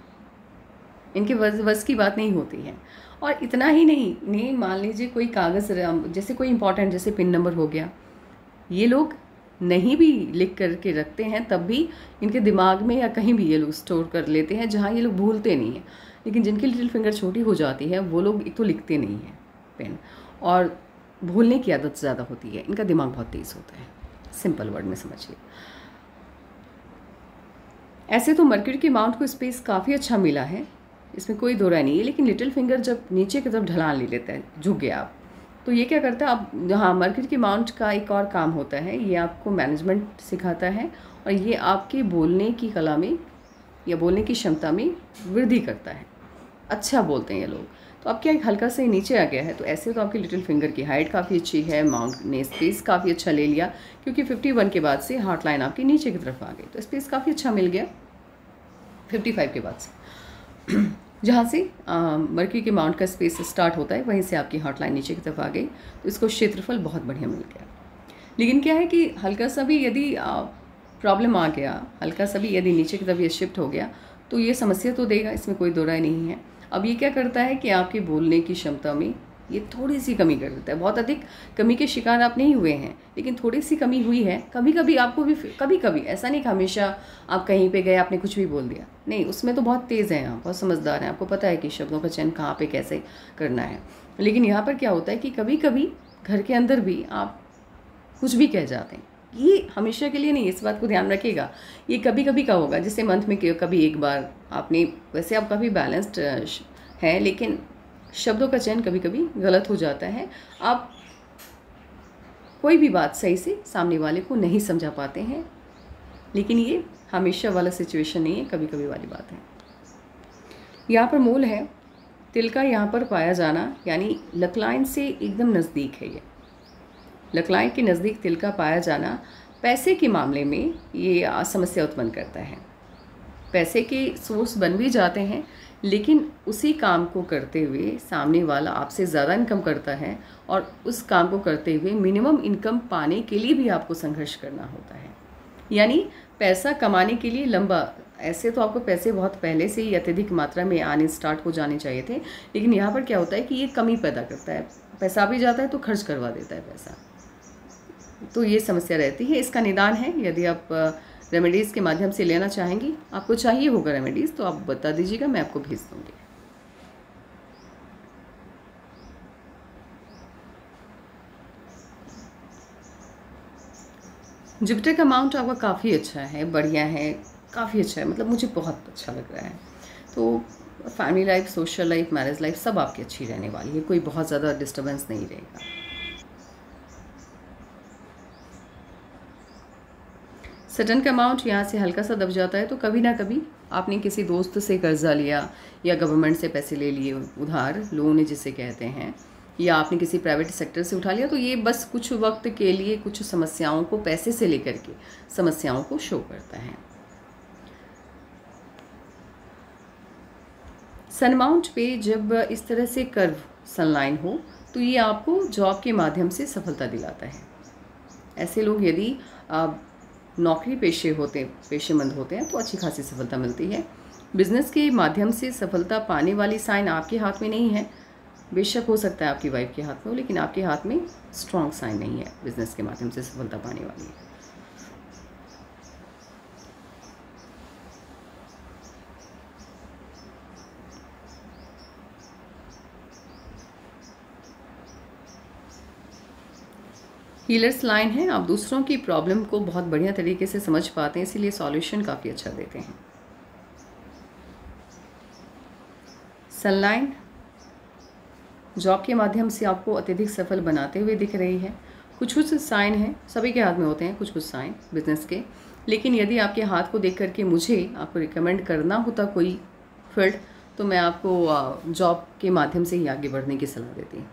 इनके बस की बात नहीं होती है। और इतना ही नहीं मान लीजिए कोई कागज़, जैसे कोई इंपॉर्टेंट, जैसे पिन नंबर हो गया, ये लोग नहीं भी लिख करके रखते हैं, तब भी इनके दिमाग में या कहीं भी ये लोग स्टोर कर लेते हैं, जहाँ ये लोग भूलते नहीं हैं। लेकिन जिनकी लिटिल फिंगर छोटी हो जाती है, वो लोग एक तो लिखते नहीं हैं पेन, और भूलने की आदत ज़्यादा होती है। इनका दिमाग बहुत तेज़ होता है, सिंपल वर्ड में समझिए। ऐसे तो मर्क्यूरी के माउंट को स्पेस काफ़ी अच्छा मिला है, इसमें कोई दो राय नहीं है। लेकिन लिटिल फिंगर जब नीचे की तरफ ढलान ले लेता है, झुक गया आप, तो ये क्या करता है, अब हाँ, मर्क्यूरी के माउंट का एक और काम होता है, ये आपको मैनेजमेंट सिखाता है, और ये आपके बोलने की कला में या बोलने की क्षमता में वृद्धि करता है। अच्छा बोलते हैं ये लोग। तो अब क्या, एक हल्का से नीचे आ गया है, तो ऐसे तो आपकी लिटिल फिंगर की हाइट काफ़ी अच्छी है, माउंट ने स्पेस काफ़ी अच्छा ले लिया, क्योंकि 51 के बाद से हार्ट लाइन आपकी नीचे की तरफ आ गई, तो स्पेस काफ़ी अच्छा मिल गया 55 के बाद से। जहाँ से मर्क्यूरी के माउंट का स्पेस स्टार्ट होता है, वहीं से आपकी हार्ट लाइन नीचे की तरफ आ गई, तो इसको क्षेत्रफल बहुत बढ़िया मिल गया। लेकिन क्या है कि हल्का सा भी यदि प्रॉब्लम आ गया, हल्का सा भी यदि नीचे की तरफ ये शिफ्ट हो गया, तो ये समस्या तो देगा, इसमें कोई दो राय नहीं है। अब ये क्या करता है कि आपकी बोलने की क्षमता में ये थोड़ी सी कमी कर देता है। बहुत अधिक कमी के शिकार आप नहीं हुए हैं, लेकिन थोड़ी सी कमी हुई है। कभी कभी आपको भी, कभी कभी, ऐसा नहीं कि हमेशा आप कहीं पे गए आपने कुछ भी बोल दिया, नहीं, उसमें तो बहुत तेज़ हैं आप, बहुत समझदार हैं, आपको पता है कि शब्दों का चयन कहाँ पे कैसे करना है। लेकिन यहाँ पर क्या होता है कि कभी कभी घर के अंदर भी आप कुछ भी कह जाते हैं। ये हमेशा के लिए नहीं, इस बात को ध्यान रखिएगा। ये कभी कभी का होगा, जैसे मंथ में कभी एक बार आपने, वैसे आप काफ़ी बैलेंस्ड हैं, लेकिन शब्दों का चयन कभी कभी गलत हो जाता है। आप कोई भी बात सही से सामने वाले को नहीं समझा पाते हैं, लेकिन ये हमेशा वाला सिचुएशन नहीं है, कभी कभी वाली बात है। यहाँ पर मूल है तिल का यहाँ पर पाया जाना, यानी लकलाइन से एकदम नज़दीक है। ये लकलाइन के नज़दीक तिल का पाया जाना पैसे के मामले में ये समस्या उत्पन्न करता है। पैसे के सोर्स बन भी जाते हैं, लेकिन उसी काम को करते हुए सामने वाला आपसे ज़्यादा इनकम करता है, और उस काम को करते हुए मिनिमम इनकम पाने के लिए भी आपको संघर्ष करना होता है। यानी पैसा कमाने के लिए लंबा, ऐसे तो आपको पैसे बहुत पहले से ही अत्यधिक मात्रा में आने स्टार्ट हो जाने चाहिए थे, लेकिन यहाँ पर क्या होता है कि ये कमी पैदा करता है। पैसा भी जाता है तो खर्च करवा देता है पैसा, तो ये समस्या रहती है। इसका निदान है, यदि आप रेमेडीज़ के माध्यम से लेना चाहेंगी, आपको चाहिए होगा रेमेडीज़, तो आप बता दीजिएगा, मैं आपको भेज दूँगी। जुपिटर का माउंट आपका काफ़ी अच्छा है, बढ़िया है, काफ़ी अच्छा है, मतलब मुझे बहुत अच्छा लग रहा है। तो family life, social life, marriage life सब आपकी अच्छी रहने वाली है, कोई बहुत ज़्यादा डिस्टर्बेंस नहीं रहेगा। सटन का अमाउंट यहाँ से हल्का सा दब जाता है, तो कभी ना कभी आपने किसी दोस्त से कर्जा लिया, या गवर्नमेंट से पैसे ले लिए, उधार, लोन जिसे कहते हैं, या आपने किसी प्राइवेट सेक्टर से उठा लिया, तो ये बस कुछ वक्त के लिए कुछ समस्याओं को, पैसे से लेकर के समस्याओं को शो करता है। सन माउंट पे जब इस तरह से कर्व सनलाइन हो, तो ये आपको जॉब के माध्यम से सफलता दिलाता है। ऐसे लोग यदि नौकरी पेशेमंद होते हैं तो अच्छी खासी सफलता मिलती है। बिजनेस के माध्यम से सफलता पाने वाली साइन आपके हाथ में नहीं है, बेशक हो सकता है आपकी वाइफ के हाथ में हो, लेकिन आपके हाथ में स्ट्रॉन्ग साइन नहीं है बिजनेस के माध्यम से सफलता पाने वाली है। हीलर्स लाइन है, आप दूसरों की प्रॉब्लम को बहुत बढ़िया तरीके से समझ पाते हैं, इसीलिए सॉल्यूशन काफ़ी अच्छा देते हैं। सन लाइन जॉब के माध्यम से आपको अत्यधिक सफल बनाते हुए दिख रही है। कुछ कुछ साइन हैं, सभी के हाथ में होते हैं कुछ कुछ साइन बिजनेस के, लेकिन यदि आपके हाथ को देख करके मुझे आपको रिकमेंड करना होता कोई फील्ड, तो मैं आपको जॉब के माध्यम से ही आगे बढ़ने की सलाह देती हूँ,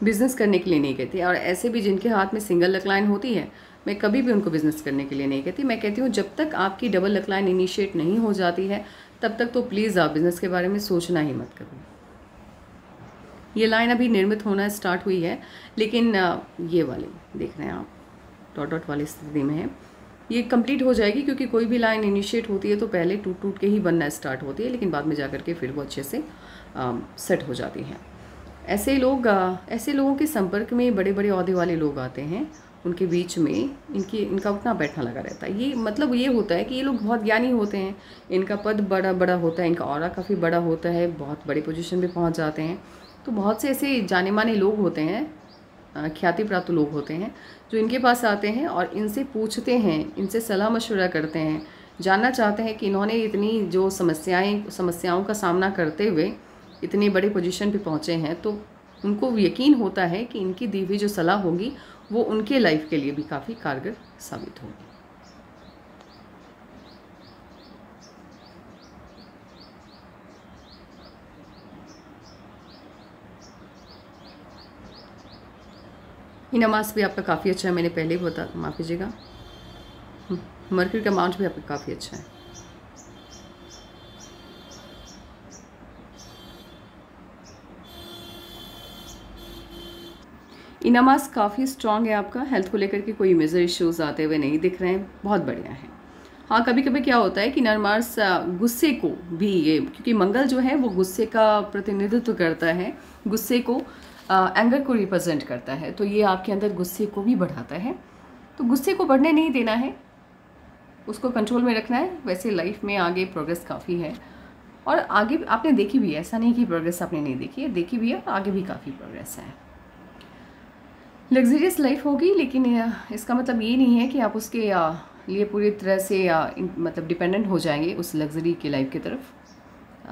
बिज़नेस करने के लिए नहीं कहती। और ऐसे भी जिनके हाथ में सिंगल लकलाइन होती है, मैं कभी भी उनको बिज़नेस करने के लिए नहीं कहती। मैं कहती हूँ जब तक आपकी डबल लकलाइन इनिशिएट नहीं हो जाती है, तब तक तो प्लीज़ आप बिज़नेस के बारे में सोचना ही मत करो। ये लाइन अभी निर्मित होना स्टार्ट हुई है, लेकिन ये वाली देख रहे हैं आप, डॉट डॉट वाली स्थिति में है, ये कंप्लीट हो जाएगी, क्योंकि कोई भी लाइन इनिशिएट होती है तो पहले टूट टूट के ही बनना स्टार्ट होती है, लेकिन बाद में जा कर के फिर वो अच्छे से सेट हो जाती है। ऐसे लोगों के संपर्क में बड़े बड़े ओहदे वाले लोग आते हैं, उनके बीच में इनका उतना बैठना लगा रहता है। ये मतलब ये होता है कि ये लोग बहुत ज्ञानी होते हैं, इनका पद बड़ा बड़ा होता है, इनका ऑरा काफ़ी बड़ा होता है, बहुत बड़ी पोजीशन पे पहुंच जाते हैं। तो बहुत से ऐसे जाने माने लोग होते हैं, ख्याति प्राप्त लोग होते हैं, जो इनके पास आते हैं और इनसे पूछते हैं, इनसे सलाह मशवरा करते हैं, जानना चाहते हैं कि इन्होंने इतनी जो समस्याओं का सामना करते हुए इतनी बड़ी पोजीशन पे पहुँचे हैं, तो उनको यकीन होता है कि इनकी दी हुई जो सलाह होगी वो उनके लाइफ के लिए भी काफ़ी कारगर साबित होगी। नमाज भी आपका काफ़ी अच्छा है, मैंने पहले ही बता, माफ़ कीजिएगा। मर्क्यूरी का अमाउंट भी आपका काफ़ी अच्छा है। इनामास काफ़ी स्ट्रांग है आपका, हेल्थ को लेकर के कोई मेजर इश्यूज आते हुए नहीं दिख रहे हैं, बहुत बढ़िया है। हाँ, कभी कभी क्या होता है कि नरमार्स गुस्से को भी, ये क्योंकि मंगल जो है वो गुस्से का प्रतिनिधित्व करता है, गुस्से को एंगर को रिप्रेजेंट करता है, तो ये आपके अंदर गुस्से को भी बढ़ाता है। तो गुस्से को बढ़ने नहीं देना है, उसको कंट्रोल में रखना है। वैसे लाइफ में आगे प्रोग्रेस काफ़ी है, और आगे आपने देखी भी है, ऐसा नहीं कि प्रोग्रेस आपने नहीं देखी है, देखी भी है, और आगे भी काफ़ी प्रोग्रेस है। लग्जरियस लाइफ होगी, लेकिन इसका मतलब ये नहीं है कि आप उसके लिए पूरी तरह से मतलब डिपेंडेंट हो जाएंगे उस लग्जरी की लाइफ की तरफ।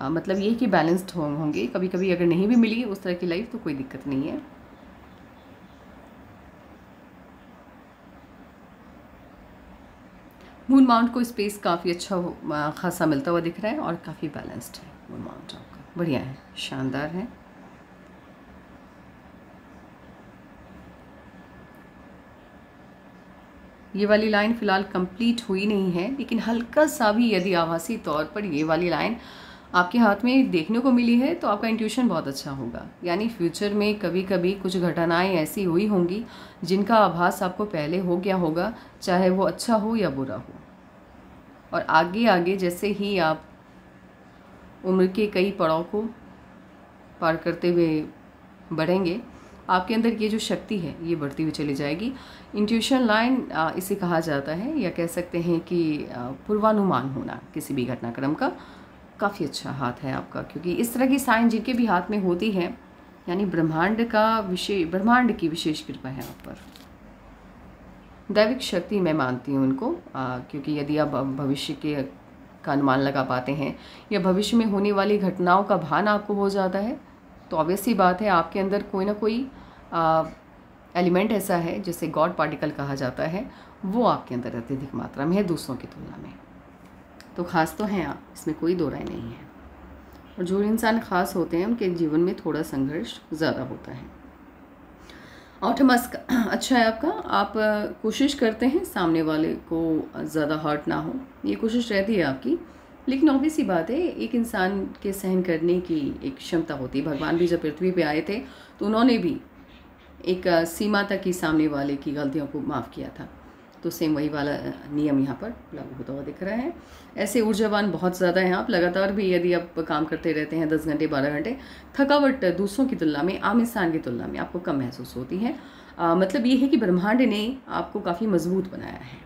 मतलब ये कि बैलेंस्ड होंगे, कभी कभी अगर नहीं भी मिली उस तरह की लाइफ तो कोई दिक्कत नहीं है। मून माउंट को स्पेस काफ़ी अच्छा खासा मिलता हुआ दिख रहा है, और काफ़ी बैलेंस्ड है मून माउंट आपका, बढ़िया है, शानदार है। ये वाली लाइन फ़िलहाल कंप्लीट हुई नहीं है, लेकिन हल्का सा भी यदि आभासी तौर पर ये वाली लाइन आपके हाथ में देखने को मिली है, तो आपका इंट्यूशन बहुत अच्छा होगा। यानी फ्यूचर में कभी कभी कुछ घटनाएं ऐसी हुई होंगी जिनका आभास आपको पहले हो गया होगा, चाहे वो अच्छा हो या बुरा हो। और आगे आगे जैसे ही आप उम्र के कई पड़ाव को पार करते हुए बढ़ेंगे, आपके अंदर ये जो शक्ति है ये बढ़ती हुई चली जाएगी। इंट्यूशन लाइन इसे कहा जाता है, या कह सकते हैं कि पूर्वानुमान होना किसी भी घटनाक्रम का। काफ़ी अच्छा हाथ है आपका, क्योंकि इस तरह की साइन जिनके भी हाथ में होती है, यानी ब्रह्मांड की विशेष कृपा है आप पर। दैविक शक्ति मैं मानती हूँ उनको, क्योंकि यदि आप भविष्य का अनुमान लगा पाते हैं, या भविष्य में होने वाली घटनाओं का भान आपको हो जाता है, तो ऑब्वियस सी बात है आपके अंदर कोई ना कोई एलिमेंट ऐसा है जिसे गॉड पार्टिकल कहा जाता है, वो आपके अंदर अत्यधिक मात्रा में है दूसरों की तुलना में। तो ख़ास तो हैं आप, इसमें कोई दो राय नहीं है। और जो इंसान ख़ास होते हैं उनके जीवन में थोड़ा संघर्ष ज़्यादा होता है। ऑटोमस अच्छा है आपका, आप कोशिश करते हैं सामने वाले को ज़्यादा हर्ट ना हो, ये कोशिश रहती है आपकी। लेकिन ऑब्वियस सी बात है, एक इंसान के सहन करने की एक क्षमता होती है। भगवान भी जब पृथ्वी पे आए थे तो उन्होंने भी एक सीमा तक ही सामने वाले की गलतियों को माफ़ किया था। तो सेम वही वाला नियम यहाँ पर लागू होता हुआ दिख रहा है। ऐसे ऊर्जावान बहुत ज़्यादा हैं आप, लगातार भी यदि आप काम करते रहते हैं 10 घंटे 12 घंटे, थकावट दूसरों की तुलना में, आम इंसान की तुलना में आपको कम महसूस होती है। मतलब ये है कि ब्रह्मांड ने आपको काफ़ी मजबूत बनाया है।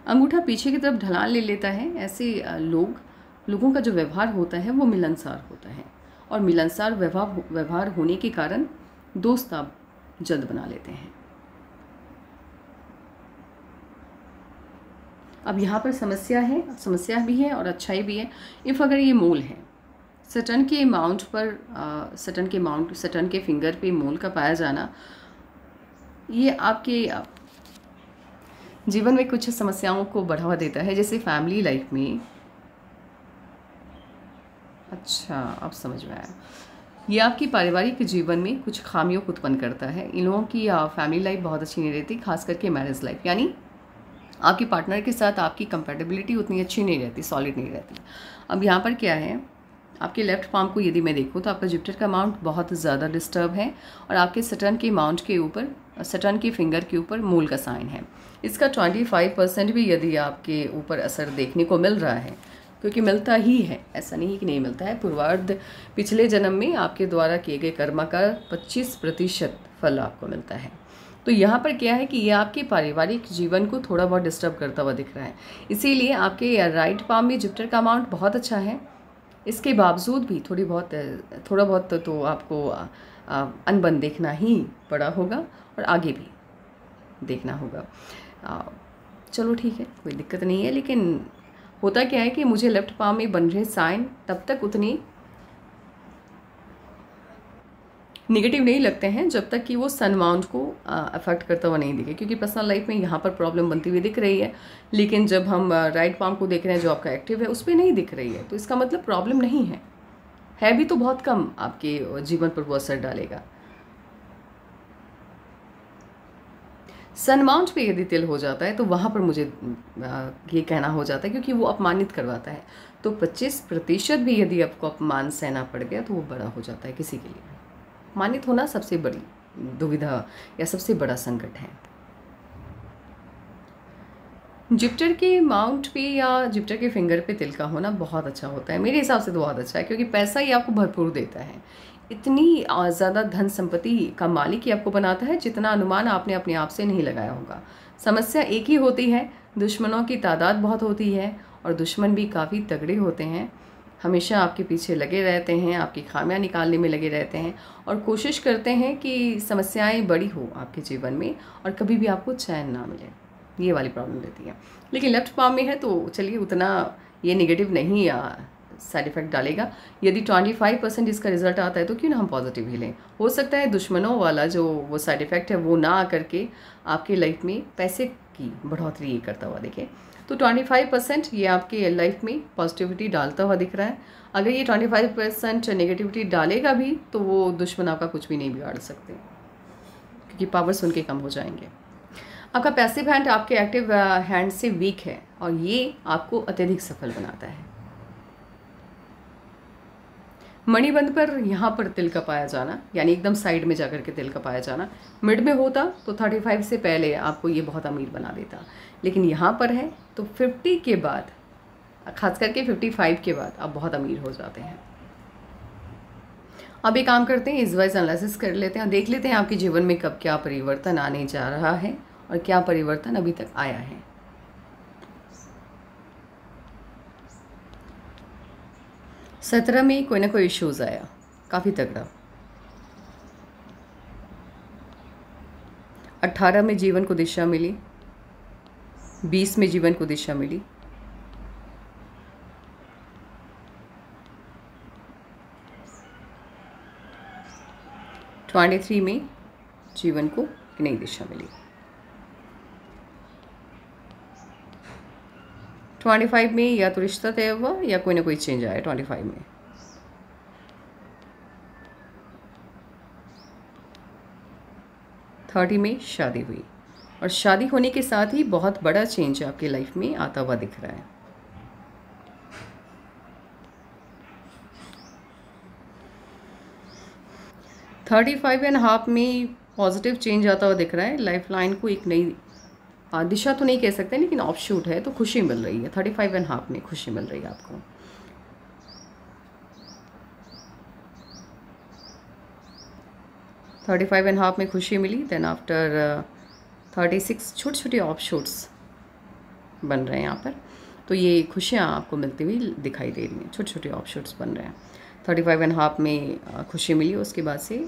अंगूठा पीछे की तरफ ढलान ले लेता है। ऐसे लोगों का जो व्यवहार होता है वो मिलनसार होता है, और मिलनसार व्यवहार होने के कारण दोस्त आप जल्द बना लेते हैं। अब यहाँ पर समस्या भी है और अच्छाई भी है। इफ़ अगर ये मोल है, सटन के फिंगर पे मोल का पाया जाना, ये आपके जीवन में कुछ समस्याओं को बढ़ावा देता है, जैसे फैमिली लाइफ में। अच्छा, अब समझ में आया। ये आपकी पारिवारिक जीवन में कुछ खामियों को उत्पन्न करता है। इन लोगों की फैमिली लाइफ बहुत अच्छी नहीं रहती, खास करके मैरिज लाइफ, यानी आपके पार्टनर के साथ आपकी कंपैटिबिलिटी उतनी अच्छी नहीं रहती, सॉलिड नहीं रहती। अब यहाँ पर क्या है, आपके लेफ्ट पाम को यदि मैं देखूँ तो आपका जुपिटर का माउंट बहुत ज़्यादा डिस्टर्ब है और आपके सटर्न के माउंट के ऊपर, सटर्न के फिंगर के ऊपर मूल का साइन है। इसका 25% भी यदि आपके ऊपर असर देखने को मिल रहा है, क्योंकि मिलता ही है, ऐसा नहीं कि नहीं मिलता है। पूर्वार्ध पिछले जन्म में आपके द्वारा किए गए कर्म का 25% फल आपको मिलता है। तो यहाँ पर क्या है कि ये आपके पारिवारिक जीवन को थोड़ा बहुत डिस्टर्ब करता हुआ दिख रहा है। इसीलिए आपके राइट पाम में जुपिटर का अमाउंट बहुत अच्छा है, इसके बावजूद भी थोड़ा बहुत तो आपको अनबन देखना ही पड़ा होगा और आगे भी देखना होगा। चलो ठीक है, कोई दिक्कत नहीं है। लेकिन होता क्या है कि मुझे लेफ्ट पाम में बन रहे साइन तब तक उतनी निगेटिव नहीं लगते हैं जब तक कि वो सन माउंट को अफेक्ट करता हुआ नहीं दिखे, क्योंकि पर्सनल लाइफ में यहाँ पर प्रॉब्लम बनती हुई दिख रही है। लेकिन जब हम राइट पाम को देख रहे हैं जो आपका एक्टिव है, उस पर नहीं दिख रही है, तो इसका मतलब प्रॉब्लम नहीं है भी तो बहुत कम आपके जीवन पर वो असर डालेगा। सन माउंट पे यदि तिल हो जाता है तो वहाँ पर मुझे ये कहना हो जाता है, क्योंकि वो अपमानित करवाता है। तो 25% भी यदि आपको अपमान सहना पड़ गया तो वो बड़ा हो जाता है किसी के लिए। अपमानित होना सबसे बड़ी दुविधा या सबसे बड़ा संकट है। जुपिटर के माउंट पे या जुपिटर के फिंगर पे तिल का होना बहुत अच्छा होता है, मेरे हिसाब से तो बहुत अच्छा है, क्योंकि पैसा ही आपको भरपूर देता है। इतनी ज़्यादा धन संपत्ति का मालिक ही आपको बनाता है जितना अनुमान आपने अपने आप से नहीं लगाया होगा। समस्या एक ही होती है, दुश्मनों की तादाद बहुत होती है और दुश्मन भी काफ़ी तगड़े होते हैं, हमेशा आपके पीछे लगे रहते हैं, आपकी खामियां निकालने में लगे रहते हैं और कोशिश करते हैं कि समस्याएं बड़ी हो आपके जीवन में और कभी भी आपको चैन ना मिले। ये वाली प्रॉब्लम रहती है। लेकिन लेफ्ट पाम में है तो चलिए उतना ये नेगेटिव नहीं साइड इफेक्ट डालेगा। यदि 25% इसका रिजल्ट आता है तो क्यों ना हम पॉजिटिव ही लें। हो सकता है दुश्मनों वाला जो वो साइड इफेक्ट है वो ना आकर के आपके लाइफ में पैसे की बढ़ोतरी करता हुआ दिखे। तो 25% ये आपके लाइफ में पॉजिटिविटी डालता हुआ दिख रहा है। अगर ये 25% नेगेटिविटी डालेगा भी तो वो दुश्मन आपका कुछ भी नहीं बिगाड़ सकते, क्योंकि पावर्स उनके कम हो जाएंगे। आपका पैसिव हैंड आपके एक्टिव हैंड से वीक है और ये आपको अत्यधिक सफल बनाता है। मणिबंध पर यहाँ पर तिल का पाया जाना, यानी एकदम साइड में जाकर के तिल का पाया जाना, मिड में होता तो 35 से पहले आपको ये बहुत अमीर बना देता, लेकिन यहाँ पर है तो 50 के बाद, खास करके 55 के बाद आप बहुत अमीर हो जाते हैं। अब एक काम करते हैं, इस वाइज एनालिसिस कर लेते हैं, देख लेते हैं आपके जीवन में कब क्या परिवर्तन आने जा रहा है और क्या परिवर्तन अभी तक आया है। सत्रह में कोई ना कोई इश्यूज आया, काफ़ी तगड़ा। 18 में जीवन को दिशा मिली, 20 में जीवन को दिशा मिली, 23 में जीवन को एक नई दिशा मिली, 25 में या तो रिश्ता तय हुआ या कोई ना कोई चेंज आया 25 में। थर्टी में शादी हुई और शादी होने के साथ ही बहुत बड़ा चेंज आपकी लाइफ में आता हुआ दिख रहा है। थर्टी 35.5 में पॉजिटिव चेंज आता हुआ दिख रहा है। लाइफ लाइन को एक नई दिशा तो नहीं कह सकते, लेकिन ऑफशूट है तो खुशी मिल रही है। 35.5 में खुशी मिल रही है आपको। थर्टी 35.5 में खुशी मिली। देन आफ्टर 36 छोटे छोटे ऑफशूट्स बन रहे हैं यहाँ पर, तो ये खुशियाँ आपको मिलती हुई दिखाई दे रही हैं। छोटे छोटे ऑफशूट्स बन रहे हैं। 35.5 में खुशी मिली। उसके बाद से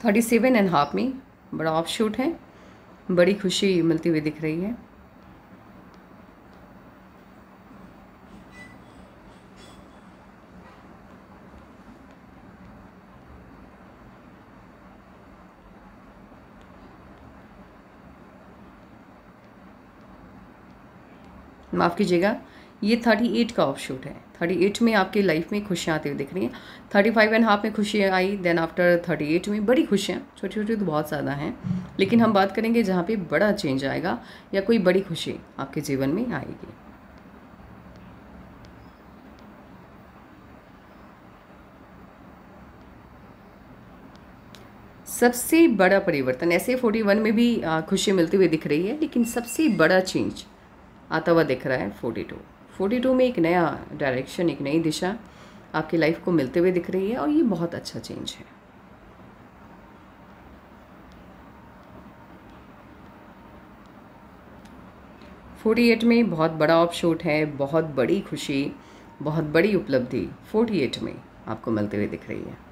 37.5 में बड़ा ऑफशूट है, बड़ी खुशी मिलती हुई दिख रही है। माफ़ कीजिएगा, ये 38 का ऑफशूट है। 38 में आपकी लाइफ में खुशियाँ आती हुई दिख रही हैं। 35.5 में खुशियाँ आई, देन आफ्टर 38 में बड़ी खुशियाँ, छोटी छोटी तो बहुत ज़्यादा हैं, लेकिन हम बात करेंगे जहाँ पे बड़ा चेंज आएगा या कोई बड़ी खुशी आपके जीवन में आएगी। सबसे बड़ा परिवर्तन, ऐसे 41 में भी खुशी मिलती हुई दिख रही है, लेकिन सबसे बड़ा चेंज आता हुआ दिख रहा है 42 में एक नया डायरेक्शन, एक नई दिशा आपकी लाइफ को मिलते हुए दिख रही है, और ये बहुत अच्छा चेंज है। $48 में बहुत बड़ा ऑफशूट है, बहुत बड़ी खुशी, बहुत बड़ी उपलब्धि 48 में आपको मिलते हुए दिख रही है।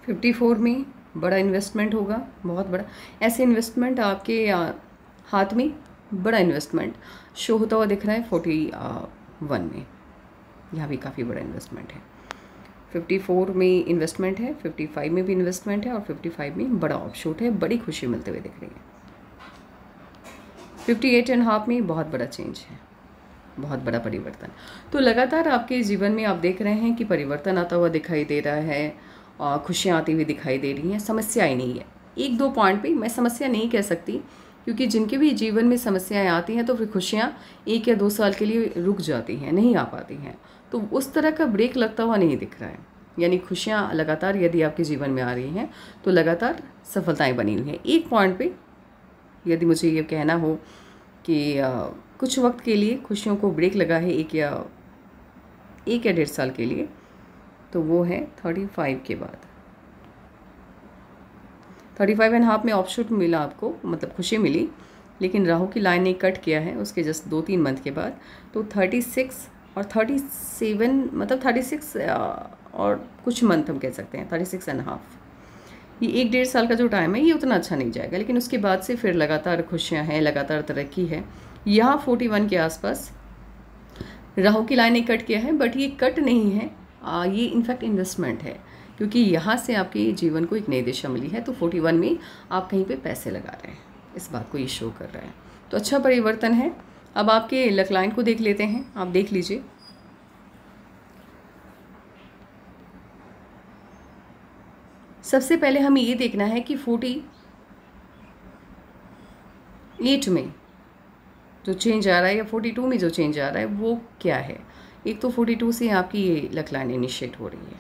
$54 में बड़ा इन्वेस्टमेंट होगा, बहुत बड़ा। ऐसे इन्वेस्टमेंट आपके हाथ में बड़ा इन्वेस्टमेंट शो होता हुआ दिख रहा है 41 में। यहाँ भी काफ़ी बड़ा इन्वेस्टमेंट है। 54 में इन्वेस्टमेंट है, 55 में भी इन्वेस्टमेंट है, और 55 में बड़ा ऑफशूट है, बड़ी खुशी मिलते हुए दिख रही है। 58.5 में बहुत बड़ा चेंज है, बहुत बड़ा परिवर्तन। तो लगातार आपके जीवन में आप देख रहे हैं कि परिवर्तन आता हुआ दिखाई दे रहा है, और खुशियाँ आती हुई दिखाई दे रही हैं, समस्याएं नहीं है। एक दो पॉइंट पे मैं समस्या नहीं कह सकती, क्योंकि जिनके भी जीवन में समस्याएं आती हैं तो फिर खुशियाँ 1 या 2 साल के लिए रुक जाती हैं, नहीं आ पाती हैं। तो उस तरह का ब्रेक लगता हुआ नहीं दिख रहा है। यानी खुशियाँ लगातार यदि आपके जीवन में आ रही हैं तो लगातार सफलताएँ बनी हुई हैं। एक पॉइंट पर यदि मुझे ये कहना हो कि कुछ वक्त के लिए खुशियों को ब्रेक लगा है, 1 या 1.5 साल के लिए, तो वो है 35 के बाद। 35.5 में ऑफशूट मिला आपको, मतलब खुशी मिली, लेकिन राहु की लाइन ने कट किया है उसके जस्ट 2-3 मंथ के बाद। तो 36 और 37, मतलब 36 और कुछ मंथ हम कह सकते हैं, 36.5, ये 1-1.5 साल का जो टाइम है ये उतना अच्छा नहीं जाएगा, लेकिन उसके बाद से फिर लगातार खुशियाँ हैं, लगातार तरक्की है। यहाँ 41 के आसपास राहु की लाइन ने कट किया है, बट ये कट नहीं है, ये इनफैक्ट इन्वेस्टमेंट है, क्योंकि यहाँ से आपके जीवन को एक नई दिशा मिली है। तो 41 में आप कहीं पे पैसे लगा रहे हैं, इस बात को ये शो कर रहा है। तो अच्छा परिवर्तन है। अब आपके लक लाइन को देख लेते हैं, आप देख लीजिए। सबसे पहले हमें ये देखना है कि 48 में जो चेंज आ रहा है या 42 में जो चेंज आ रहा है वो क्या है। एक तो 42 से आपकी ये लक लाइन इनिशिएट हो रही है,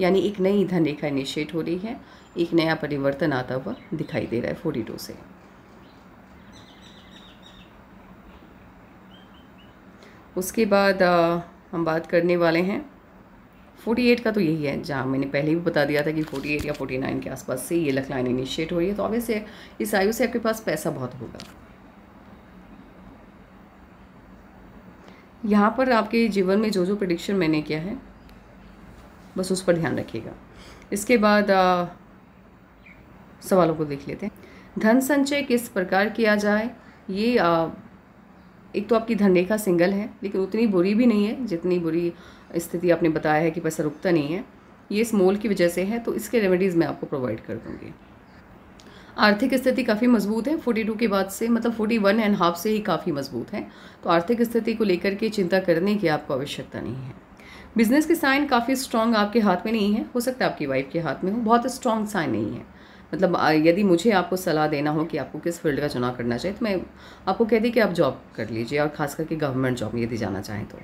यानी एक नई धन रेखा इनिशिएट हो रही है, एक नया परिवर्तन आता हुआ दिखाई दे रहा है 42 से। उसके बाद हम बात करने वाले हैं 48 का। तो यही है जहाँ मैंने पहले भी बता दिया था कि 48 या 49 के आसपास से ये लक लाइन इनिशिएट हो रही है। तो ऑब्वियसली इस आयु से आपके पास पैसा बहुत होगा। यहाँ पर आपके जीवन में जो जो प्रेडिक्शन मैंने किया है बस उस पर ध्यान रखिएगा। इसके बाद सवालों को देख लेते हैं। धन संचय किस प्रकार किया जाए। ये एक तो आपकी धन रेखा सिंगल है, लेकिन उतनी बुरी भी नहीं है जितनी बुरी स्थिति आपने बताया है कि पैसा रुकता नहीं है। ये स्मॉल की वजह से है, तो इसके रेमेडीज़ मैं आपको प्रोवाइड कर दूँगी। आर्थिक स्थिति काफ़ी मजबूत है 42 के बाद से, मतलब 41.5 से ही काफ़ी मजबूत है। तो आर्थिक स्थिति को लेकर के चिंता करने की आपको आवश्यकता नहीं है। बिजनेस के साइन काफ़ी स्ट्रॉन्ग आपके हाथ में नहीं है, हो सकता है आपकी वाइफ के हाथ में हो, बहुत स्ट्रॉन्ग साइन नहीं है। मतलब यदि मुझे आपको सलाह देना हो कि आपको किस फील्ड का चुनाव करना चाहिए, तो मैं आपको कह दी कि आप जॉब कर लीजिए, और ख़ास करके गवर्नमेंट जॉब यदि जाना चाहें तो।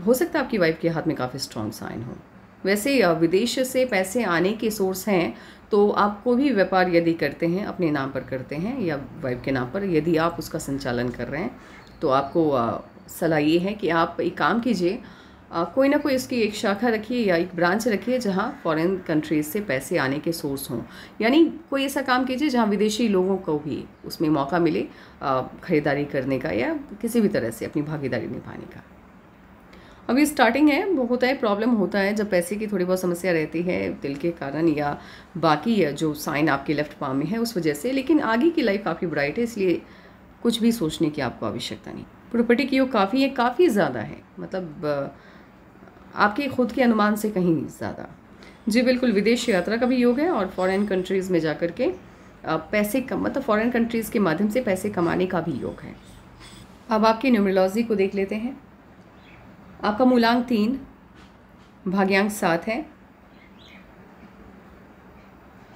हो सकता है आपकी वाइफ के हाथ में काफ़ी स्ट्रॉन्ग साइन हो। वैसे विदेश से पैसे आने के सोर्स हैं, तो आपको भी व्यापार यदि करते हैं, अपने नाम पर करते हैं या वाइफ के नाम पर, यदि आप उसका संचालन कर रहे हैं, तो आपको सलाह ये है कि आप एक काम कीजिए, कोई ना कोई इसकी एक शाखा रखिए या एक ब्रांच रखिए जहाँ फॉरेन कंट्रीज से पैसे आने के सोर्स हों। यानी कोई ऐसा काम कीजिए जहाँ विदेशी लोगों को भी उसमें मौका मिले ख़रीदारी करने का या किसी भी तरह से अपनी भागीदारी निभाने का। अभी स्टार्टिंग है, वो होता है, प्रॉब्लम होता है जब पैसे की थोड़ी बहुत समस्या रहती है दिल के कारण या बाकी जो साइन आपके लेफ्ट पाम में है उस वजह से, लेकिन आगे की लाइफ काफ़ी ब्राइट है, इसलिए कुछ भी सोचने की आपको आवश्यकता नहीं। प्रॉपर्टी की योग काफ़ी है, काफ़ी ज़्यादा है, मतलब आपके खुद के अनुमान से कहीं ज़्यादा। जी बिल्कुल, विदेश यात्रा का भी योग है और फॉरेन कंट्रीज़ में जाकर के पैसे मतलब फॉरेन कंट्रीज़ के माध्यम से पैसे कमाने का भी योग है। अब आपकी न्यूमरोलॉजी को देख लेते हैं। आपका मूलांक 3, भाग्यांक 7 है।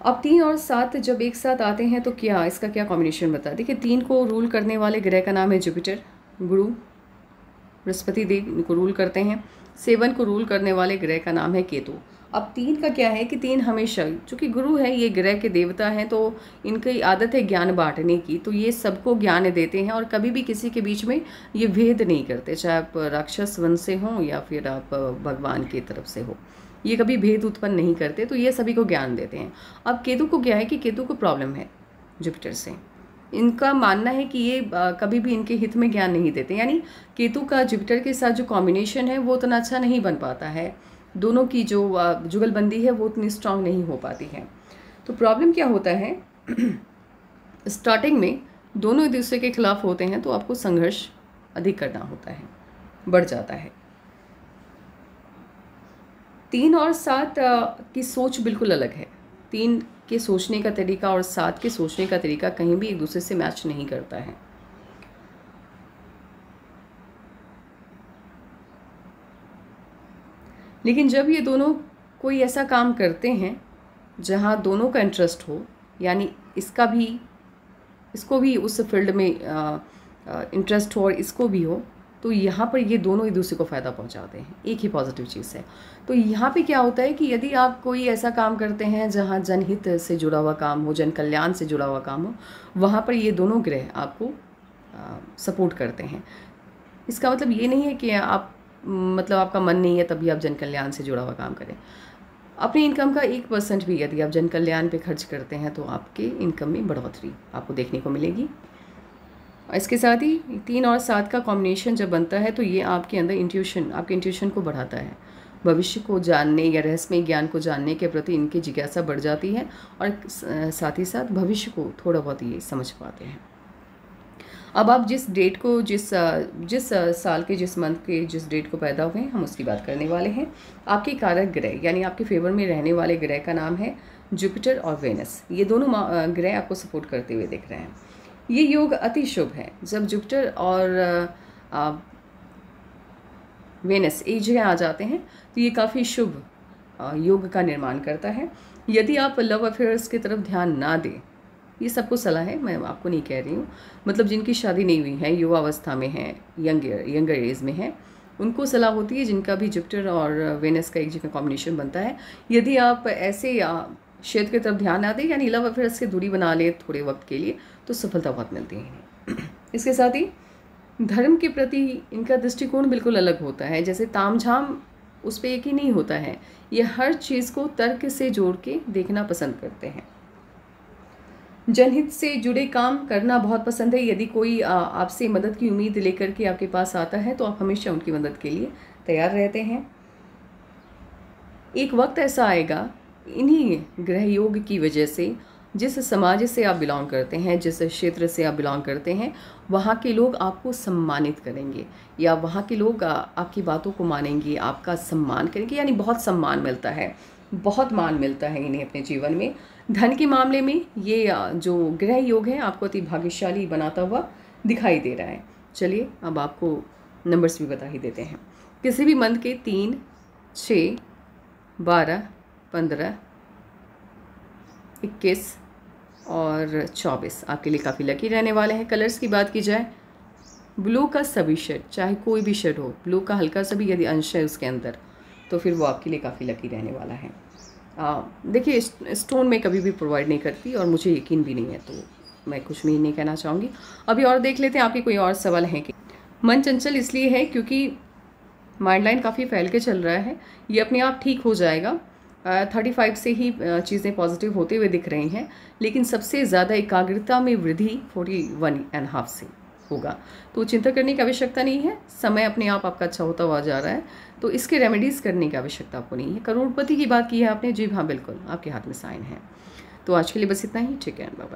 अब 3 और 7 जब एक साथ आते हैं तो क्या इसका क्या कॉम्बिनेशन बता। देखिए, 3 को रूल करने वाले ग्रह का नाम है जुपिटर, गुरु बृहस्पति देव इनको रूल करते हैं। 7 को रूल करने वाले ग्रह का नाम है केतु। अब 3 का क्या है कि 3 हमेशा, चूँकि गुरु है, ये ग्रह के देवता हैं, तो इनकी आदत है ज्ञान बांटने की, तो ये सबको ज्ञान देते हैं और कभी भी किसी के बीच में ये भेद नहीं करते, चाहे आप राक्षस वंश से हों या फिर आप भगवान की तरफ से हो, ये कभी भेद उत्पन्न नहीं करते, तो ये सभी को ज्ञान देते हैं। अब केतु को क्या है कि केतु को प्रॉब्लम है जुपिटर से, इनका मानना है कि ये कभी भी इनके हित में ज्ञान नहीं देते, यानी केतु का जुपिटर के साथ जो कॉम्बिनेशन है वो उतना अच्छा नहीं बन पाता है, दोनों की जो जुगलबंदी है वो उतनी स्ट्रांग नहीं हो पाती है। तो प्रॉब्लम क्या होता है, स्टार्टिंग में दोनों एक दूसरे के खिलाफ होते हैं, तो आपको संघर्ष अधिक करना होता है, बढ़ जाता है। 3 और 7 की सोच बिल्कुल अलग है। 3 के सोचने का तरीका और 7 के सोचने का तरीका कहीं भी एक दूसरे से मैच नहीं करता है। लेकिन जब ये दोनों कोई ऐसा काम करते हैं जहाँ दोनों का इंटरेस्ट हो, यानी इसको भी उस फील्ड में इंटरेस्ट हो और इसको भी हो, तो यहाँ पर ये दोनों एक दूसरे को फ़ायदा पहुँचाते हैं, एक ही पॉजिटिव चीज़ है। तो यहाँ पे क्या होता है कि यदि आप कोई ऐसा काम करते हैं जहाँ जनहित से जुड़ा हुआ काम हो, जन कल्याण से जुड़ा हुआ काम हो, वहाँ पर ये दोनों ग्रह आपको सपोर्ट करते हैं। इसका मतलब ये नहीं है कि मतलब आपका मन नहीं है तभी आप जन कल्याण से जुड़ा हुआ काम करें। अपनी इनकम का 1% भी यदि आप जन कल्याण पे खर्च करते हैं तो आपके इनकम में बढ़ोतरी आपको देखने को मिलेगी। इसके साथ ही 3 और 7 का कॉम्बिनेशन जब बनता है तो ये आपके अंदर आपके इंट्यूशन को बढ़ाता है, भविष्य को जानने या रहस्यमय ज्ञान को जानने के प्रति इनकी जिज्ञासा बढ़ जाती है और साथ ही साथ भविष्य को थोड़ा बहुत ये समझ पाते हैं। अब आप जिस डेट को जिस साल के जिस मंथ के जिस डेट को पैदा हुए हैं हम उसकी बात करने वाले हैं। आपके कारक ग्रह यानी आपके फेवर में रहने वाले ग्रह का नाम है जुपिटर और वेनस। ये दोनों ग्रह आपको सपोर्ट करते हुए दिख रहे हैं। ये योग अति शुभ है। जब जुपिटर और वेनस एक जगह आ जाते हैं तो ये काफ़ी शुभ योग का निर्माण करता है। यदि आप लव अफेयर्स की तरफ ध्यान ना दें, ये सबको सलाह है, मैं आपको नहीं कह रही हूँ, मतलब जिनकी शादी नहीं हुई है, युवावस्था में है, यंगर एज में है, उनको सलाह होती है जिनका भी जुपिटर और वेनस का एक जगह कॉम्बिनेशन बनता है। यदि आप ऐसे क्षेत्र की तरफ ध्यान ना दें, यानी लव अफेयर्स से दूरी बना ले थोड़े वक्त के लिए, तो सफलता बहुत मिलती है। इसके साथ ही धर्म के प्रति इनका दृष्टिकोण बिल्कुल अलग होता है। जैसे तामझाम उस पर एक ही नहीं होता है, ये हर चीज़ को तर्क से जोड़ के देखना पसंद करते हैं। जनहित से जुड़े काम करना बहुत पसंद है। यदि कोई आपसे मदद की उम्मीद लेकर के आपके पास आता है तो आप हमेशा उनकी मदद के लिए तैयार रहते हैं। एक वक्त ऐसा आएगा इन्हीं ग्रह योग की वजह से, जिस समाज से आप बिलोंग करते हैं, जिस क्षेत्र से आप बिलोंग करते हैं, वहाँ के लोग आपको सम्मानित करेंगे या वहाँ के लोग आपकी बातों को मानेंगे, आपका सम्मान करेंगे, यानी बहुत सम्मान मिलता है, बहुत मान मिलता है इन्हें अपने जीवन में। धन के मामले में ये जो ग्रह योग है आपको अति भाग्यशाली बनाता हुआ दिखाई दे रहा है। चलिए अब आपको नंबर्स भी बता ही देते हैं। किसी भी मंथ के 3, 6, 12, 15, 21 और 24 आपके लिए काफ़ी लकी रहने वाले हैं। कलर्स की बात की जाए, ब्लू का सभी शेड, चाहे कोई भी शेड हो, ब्लू का हल्का सा भी यदि अंश है उसके अंदर, तो फिर वो आपके लिए काफ़ी लकी रहने वाला है। देखिए, स्टोन में कभी भी प्रोवाइड नहीं करती और मुझे यकीन भी नहीं है, तो मैं कुछ भी नहीं कहना चाहूँगी। अभी और देख लेते हैं आपके कोई और सवाल हैं कि मन चंचल इसलिए है क्योंकि माइंड लाइन काफ़ी फैल के चल रहा है, ये अपने आप ठीक हो जाएगा। 35 से ही चीज़ें पॉजिटिव होते हुए दिख रही हैं, लेकिन सबसे ज़्यादा एकाग्रता में वृद्धि 41.5 से होगा, तो चिंता करने की आवश्यकता नहीं है। समय अपने आप आपका अच्छा होता हुआ जा रहा है, तो इसके रेमेडीज़ करने की आवश्यकता आपको नहीं है। करोड़पति की बात की है आपने, जी हाँ बिल्कुल, आपके हाथ में साइन है। तो आज के लिए बस इतना ही, ठीक है, बाय बाय।